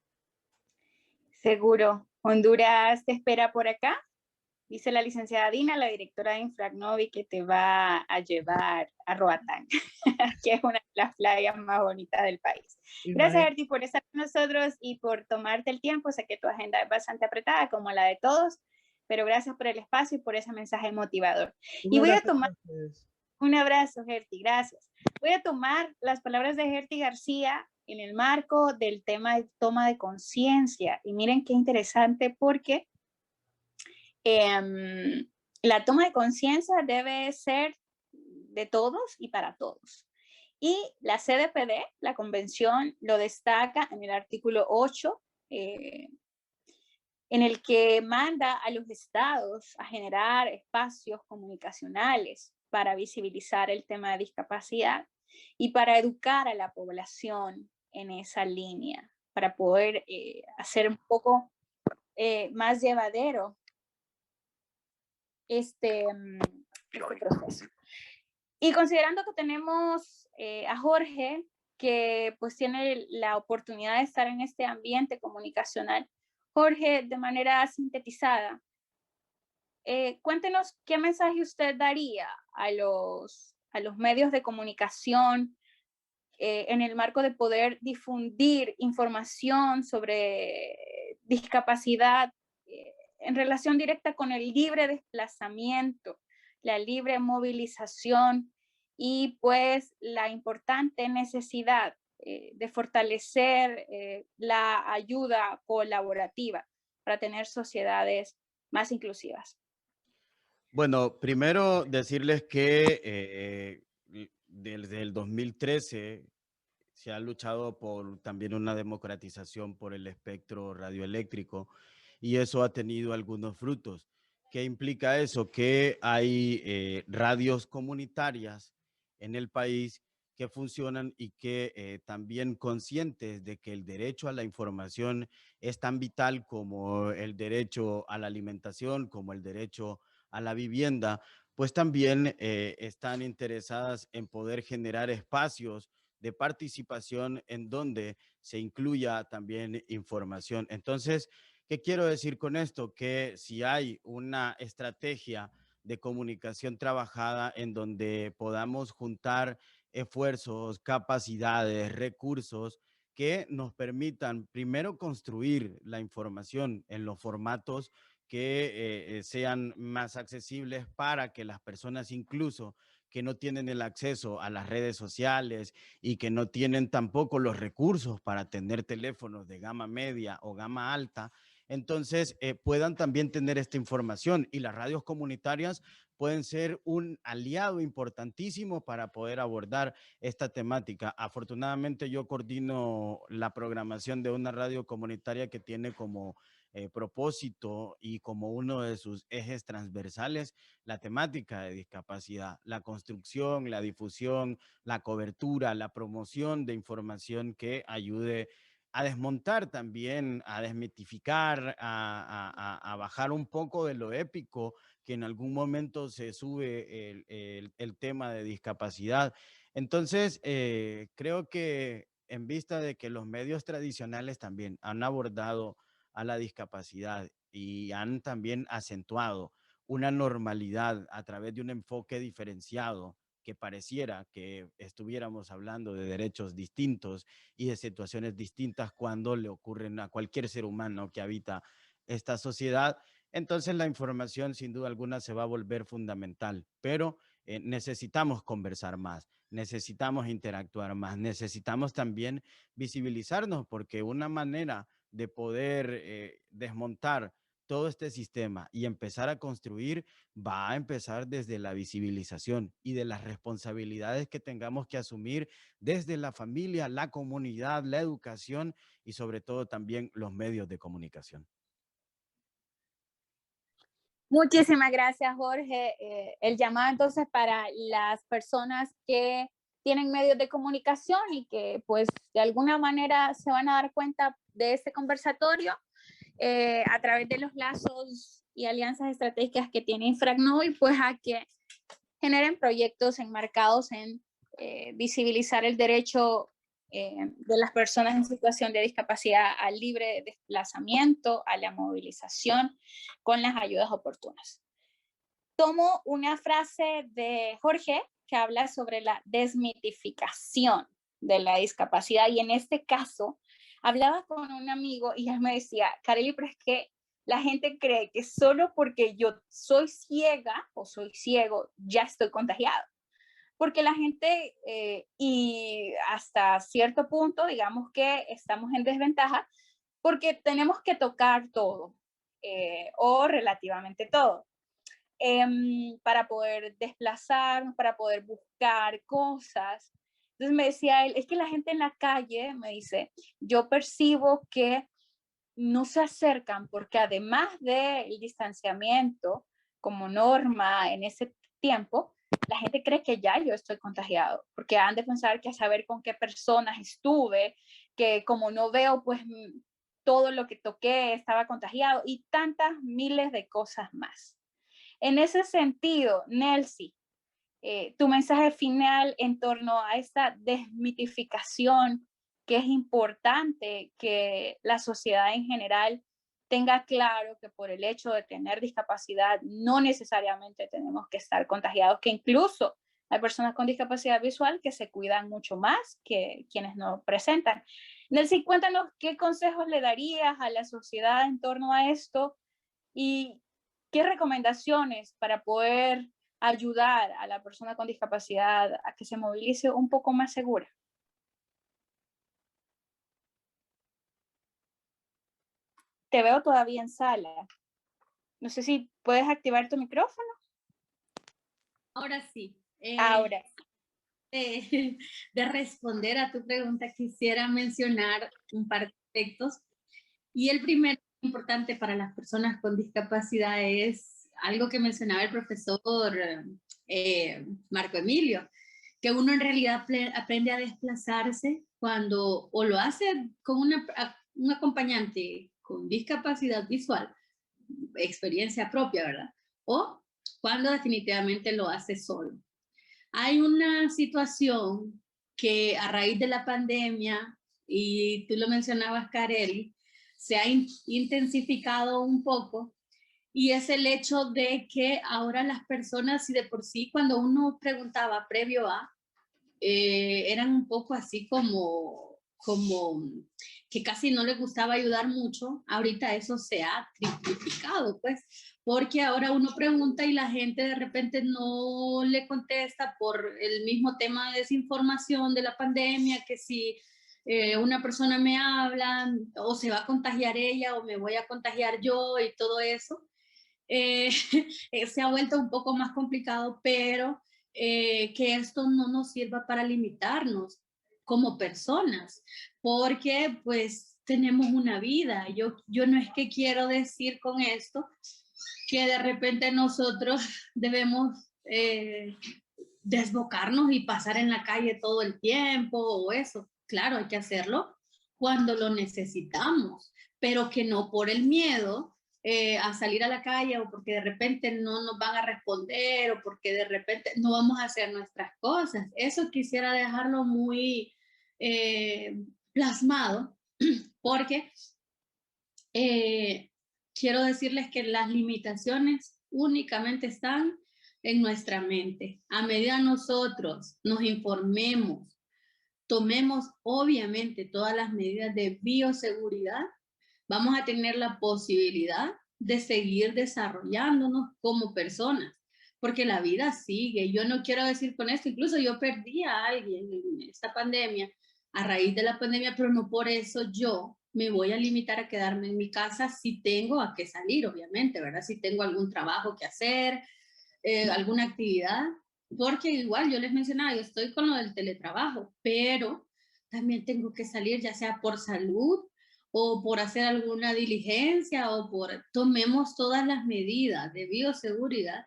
Seguro. Honduras te espera por acá. Dice la licenciada Dina, la directora de Infragnovi, que te va a llevar a Roatán, que es una de las playas más bonitas del país. Gracias, Erti, por estar con nosotros y por tomarte el tiempo. Sé que tu agenda es bastante apretada, como la de todos, pero gracias por el espacio y por ese mensaje motivador. Y voy a tomar un abrazo, Gerti, gracias. Voy a tomar las palabras de Gerti García en el marco del tema de toma de conciencia. Y miren qué interesante, porque la toma de conciencia debe ser de todos y para todos. Y la CDPD, la convención, lo destaca en el artículo 8, en el que manda a los estados a generar espacios comunicacionales para visibilizar el tema de discapacidad y para educar a la población en esa línea, para poder hacer un poco más llevadero este proceso. Y considerando que tenemos a Jorge, que pues tiene la oportunidad de estar en este ambiente comunicacional, Jorge, de manera sintetizada, cuéntenos qué mensaje usted daría a los medios de comunicación en el marco de poder difundir información sobre discapacidad en relación directa con el libre desplazamiento, la libre movilización y pues la importante necesidad de fortalecer la ayuda colaborativa para tener sociedades más inclusivas. Bueno, primero decirles que desde el 2013 se ha luchado por también una democratización por el espectro radioeléctrico y eso ha tenido algunos frutos. ¿Qué implica eso? Que hay radios comunitarias en el país que funcionan y que también conscientes de que el derecho a la información es tan vital como el derecho a la alimentación, como el derecho a la vivienda, pues también están interesadas en poder generar espacios de participación en donde se incluya también información. Entonces, ¿qué quiero decir con esto? Que si hay una estrategia de comunicación trabajada en donde podamos juntar esfuerzos, capacidades, recursos que nos permitan primero construir la información en los formatos que sean más accesibles para que las personas incluso que no tienen el acceso a las redes sociales y que no tienen tampoco los recursos para tener teléfonos de gama media o gama alta, entonces puedan también tener esta información, y las radios comunitarias pueden ser un aliado importantísimo para poder abordar esta temática. Afortunadamente yo coordino la programación de una radio comunitaria que tiene como propósito y como uno de sus ejes transversales la temática de discapacidad, la construcción, la difusión, la cobertura, la promoción de información que ayude a desmontar también, a desmitificar, a bajar un poco de lo épico que en algún momento se sube el tema de discapacidad. Entonces, creo que en vista de que los medios tradicionales también han abordado a la discapacidad y han también acentuado una normalidad a través de un enfoque diferenciado, que pareciera que estuviéramos hablando de derechos distintos y de situaciones distintas cuando le ocurren a cualquier ser humano que habita esta sociedad, entonces la información sin duda alguna se va a volver fundamental, pero necesitamos conversar más, necesitamos interactuar más, necesitamos también visibilizarnos, porque una manera de poder desmontar todo este sistema y empezar a construir va a empezar desde la visibilización y de las responsabilidades que tengamos que asumir desde la familia, la comunidad, la educación y sobre todo también los medios de comunicación. Muchísimas gracias, Jorge. El llamado entonces para las personas que tienen medios de comunicación y que pues de alguna manera se van a dar cuenta de este conversatorio a través de los lazos y alianzas estratégicas que tiene Infracnovi, pues a que generen proyectos enmarcados en visibilizar el derecho de las personas en situación de discapacidad al libre desplazamiento, a la movilización con las ayudas oportunas. Tomo una frase de Jorge que habla sobre la desmitificación de la discapacidad, y en este caso hablaba con un amigo y él me decía, Karely, pero es que la gente cree que solo porque yo soy ciega o soy ciego ya estoy contagiado. Porque la gente, y hasta cierto punto, digamos que estamos en desventaja, porque tenemos que tocar todo, o relativamente todo, para poder desplazarnos, para poder buscar cosas. Entonces me decía él, es que la gente en la calle, me dice, yo percibo que no se acercan porque además del distanciamiento como norma en ese tiempo, la gente cree que ya yo estoy contagiado, porque han de pensar que a saber con qué personas estuve, que como no veo, pues todo lo que toqué estaba contagiado y tantas miles de cosas más. En ese sentido, Nelcy, tu mensaje final en torno a esta desmitificación, que es importante que la sociedad en general tenga claro que por el hecho de tener discapacidad no necesariamente tenemos que estar contagiados, que incluso hay personas con discapacidad visual que se cuidan mucho más que quienes no presentan. Nelcy, cuéntanos qué consejos le darías a la sociedad en torno a esto y qué recomendaciones para poder ayudar a la persona con discapacidad a que se movilice un poco más segura. Te veo todavía en sala. No sé si puedes activar tu micrófono. Ahora sí. Ahora. De responder a tu pregunta, quisiera mencionar un par de aspectos. Y el primero importante para las personas con discapacidad es algo que mencionaba el profesor Marco Emilio, que uno en realidad aprende a desplazarse cuando o lo hace con un acompañante con discapacidad visual, experiencia propia, ¿verdad? O cuando definitivamente lo hace solo. Hay una situación que a raíz de la pandemia, y tú lo mencionabas, Kareli, se ha intensificado un poco, y es el hecho de que ahora las personas, si de por sí cuando uno preguntaba previo a, eran un poco así como que casi no les gustaba ayudar mucho, ahorita eso se ha triplicado, pues, porque ahora uno pregunta y la gente de repente no le contesta por el mismo tema de desinformación de la pandemia, que si una persona me habla o se va a contagiar ella o me voy a contagiar yo y todo eso, se ha vuelto un poco más complicado, pero que esto no nos sirva para limitarnos como personas, porque pues tenemos una vida. Yo no es que quiero decir con esto que de repente nosotros debemos desbocarnos y pasar en la calle todo el tiempo o eso. Claro, hay que hacerlo cuando lo necesitamos, pero que no por el miedo a salir a la calle o porque de repente no nos van a responder o porque de repente no vamos a hacer nuestras cosas. Eso quisiera dejarlo muy plasmado porque quiero decirles que las limitaciones únicamente están en nuestra mente. A medida nosotros nos informemos, tomemos obviamente todas las medidas de bioseguridad, vamos a tener la posibilidad de seguir desarrollándonos como personas, porque la vida sigue. Yo no quiero decir con esto, incluso yo perdí a alguien en esta pandemia, a raíz de la pandemia, pero no por eso yo me voy a limitar a quedarme en mi casa si tengo a qué salir, obviamente, ¿verdad? Si tengo algún trabajo que hacer, alguna actividad, porque igual yo les mencionaba, yo estoy con lo del teletrabajo, pero también tengo que salir, ya sea por salud o por hacer alguna diligencia o por tomemos todas las medidas de bioseguridad,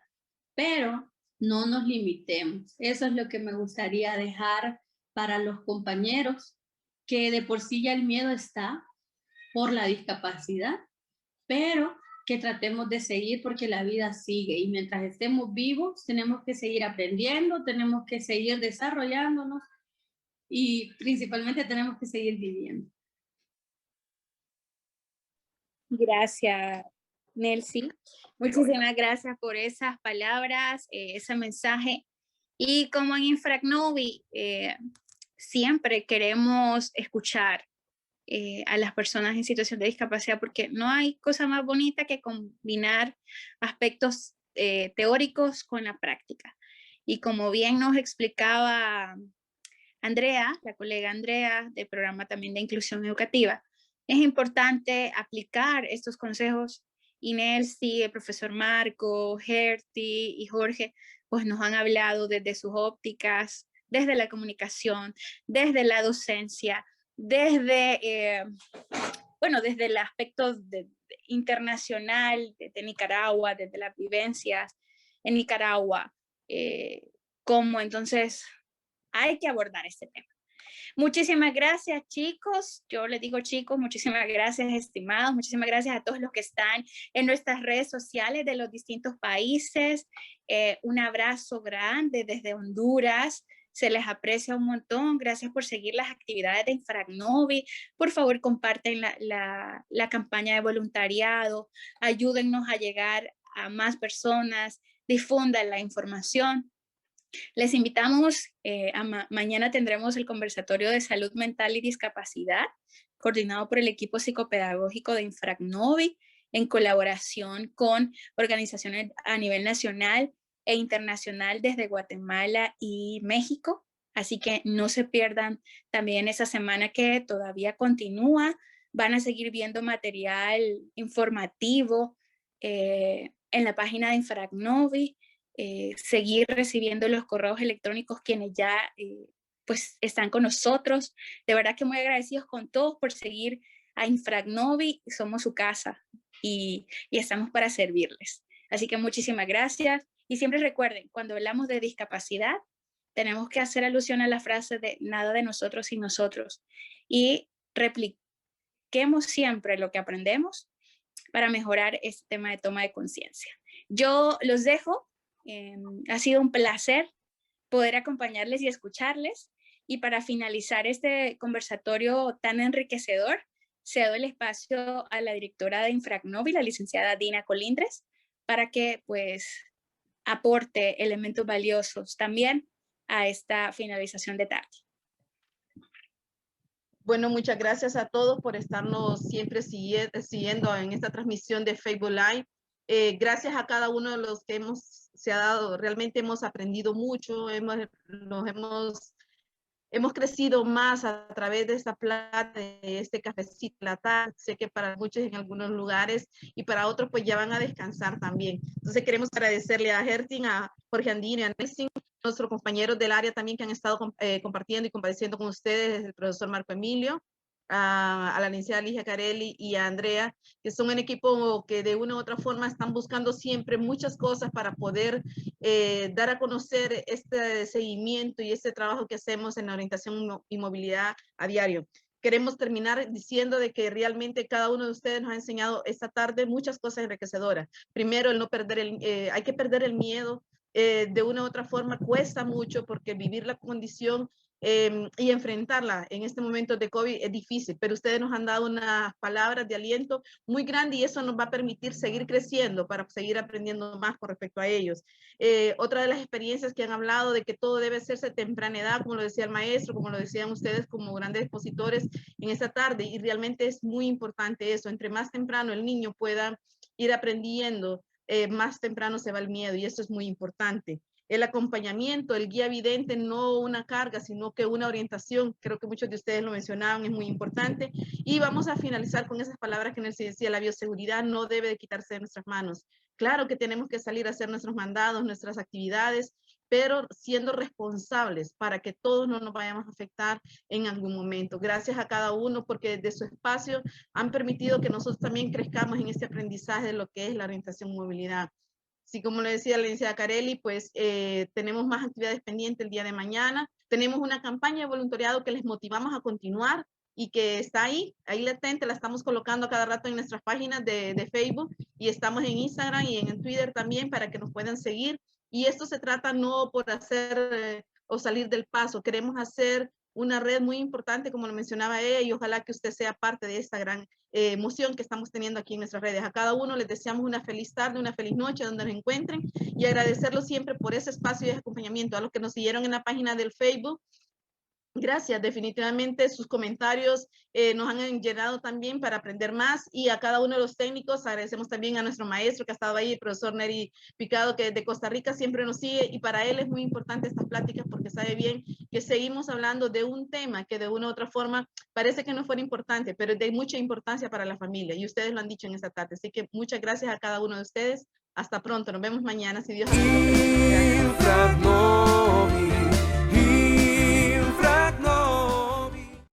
pero no nos limitemos. Eso es lo que me gustaría dejar para los compañeros, que de por sí ya el miedo está por la discapacidad, pero que tratemos de seguir porque la vida sigue y mientras estemos vivos tenemos que seguir aprendiendo, tenemos que seguir desarrollándonos y principalmente tenemos que seguir viviendo. Gracias, Nelcy. Muchísimas gracias por esas palabras, ese mensaje. Y como en Infracnovi, siempre queremos escuchar a las personas en situación de discapacidad, porque no hay cosa más bonita que combinar aspectos teóricos con la práctica. Y como bien nos explicaba Andrea, la colega Andrea, del programa también de inclusión educativa, es importante aplicar estos consejos. Y Nelcy, el profesor Marco, Herty y Jorge, pues nos han hablado desde sus ópticas, desde la comunicación, desde la docencia, desde, desde el aspecto internacional de Nicaragua, desde las vivencias en Nicaragua, cómo entonces hay que abordar este tema. Muchísimas gracias, chicos. Yo les digo, chicos, muchísimas gracias, estimados. Muchísimas gracias a todos los que están en nuestras redes sociales de los distintos países. Un abrazo grande desde Honduras. Se les aprecia un montón. Gracias por seguir las actividades de Infracnovi. Por favor, comparten la campaña de voluntariado. Ayúdennos a llegar a más personas. Difundan la información. Les invitamos, mañana tendremos el conversatorio de salud mental y discapacidad, coordinado por el equipo psicopedagógico de Infracnovi, en colaboración con organizaciones a nivel nacional e internacional desde Guatemala y México. Así que no se pierdan también esa semana que todavía continúa. Van a seguir viendo material informativo en la página de Infracnovi. Seguir recibiendo los correos electrónicos quienes ya pues están con nosotros. De verdad que muy agradecidos con todos por seguir a Infracnovi. Somos su casa y estamos para servirles. Así que muchísimas gracias. Y siempre recuerden, cuando hablamos de discapacidad, tenemos que hacer alusión a la frase de nada de nosotros sin nosotros. Y repliquemos siempre lo que aprendemos para mejorar este tema de toma de conciencia. Yo los dejo Ha sido un placer poder acompañarles y escucharles. Y para finalizar este conversatorio tan enriquecedor, cedo el espacio a la directora de Infracnovi, la licenciada Dina Colindres, para que pues aporte elementos valiosos también a esta finalización de tarde. Bueno, muchas gracias a todos por estarnos siempre siguiendo en esta transmisión de Facebook Live. Gracias a cada uno de los que realmente hemos aprendido mucho, hemos crecido más a través de esta plata, de este cafecito la tarde. Sé que para muchos en algunos lugares y para otros pues ya van a descansar también. Entonces queremos agradecerle a Hertin, a Jorge Andino y a Nelson, nuestros compañeros del área también que han estado compartiendo y compareciendo con ustedes, el profesor Marco Emilio, a la licenciada Ligia Carelli y a Andrea, que son un equipo que de una u otra forma están buscando siempre muchas cosas para poder dar a conocer este seguimiento y este trabajo que hacemos en la orientación y movilidad a diario. Queremos terminar diciendo de que realmente cada uno de ustedes nos ha enseñado esta tarde muchas cosas enriquecedoras. Primero, el no perder hay que perder el miedo. De una u otra forma cuesta mucho porque vivir la condición y enfrentarla en este momento de COVID es difícil, pero ustedes nos han dado unas palabras de aliento muy grandes y eso nos va a permitir seguir creciendo para seguir aprendiendo más con respecto a ellos. Otra de las experiencias que han hablado de que todo debe hacerse a temprana edad, como lo decía el maestro, como lo decían ustedes como grandes expositores en esta tarde, y realmente es muy importante eso. Entre más temprano el niño pueda ir aprendiendo, más temprano se va el miedo, y eso es muy importante. El acompañamiento, el guía vidente, no una carga, sino que una orientación, creo que muchos de ustedes lo mencionaban, es muy importante. Y vamos a finalizar con esas palabras que Nelson decía: la bioseguridad no debe de quitarse de nuestras manos. Claro que tenemos que salir a hacer nuestros mandados, nuestras actividades, pero siendo responsables para que todos no nos vayamos a afectar en algún momento. Gracias a cada uno porque desde su espacio han permitido que nosotros también crezcamos en este aprendizaje de lo que es la orientación y movilidad. Sí, como le decía la licenciada Carelli, pues tenemos más actividades pendientes el día de mañana. Tenemos una campaña de voluntariado que les motivamos a continuar y que está ahí latente, la estamos colocando cada rato en nuestras páginas de Facebook y estamos en Instagram y en Twitter también para que nos puedan seguir. Y esto se trata no por hacer o salir del paso, queremos hacer una red muy importante, como lo mencionaba ella, y ojalá que usted sea parte de esta gran emoción que estamos teniendo aquí en nuestras redes. A cada uno les deseamos una feliz tarde, una feliz noche donde nos encuentren, y agradecerlos siempre por ese espacio y ese acompañamiento. A los que nos siguieron en la página del Facebook, gracias, definitivamente sus comentarios nos han llenado también para aprender más, y a cada uno de los técnicos agradecemos también a nuestro maestro que ha estado ahí, el profesor Neri Picado, que de Costa Rica siempre nos sigue, y para él es muy importante estas pláticas porque sabe bien que seguimos hablando de un tema que de una u otra forma parece que no fuera importante, pero es de mucha importancia para la familia, y ustedes lo han dicho en esta tarde. Así que muchas gracias a cada uno de ustedes. Hasta pronto, nos vemos mañana si Dios quiere.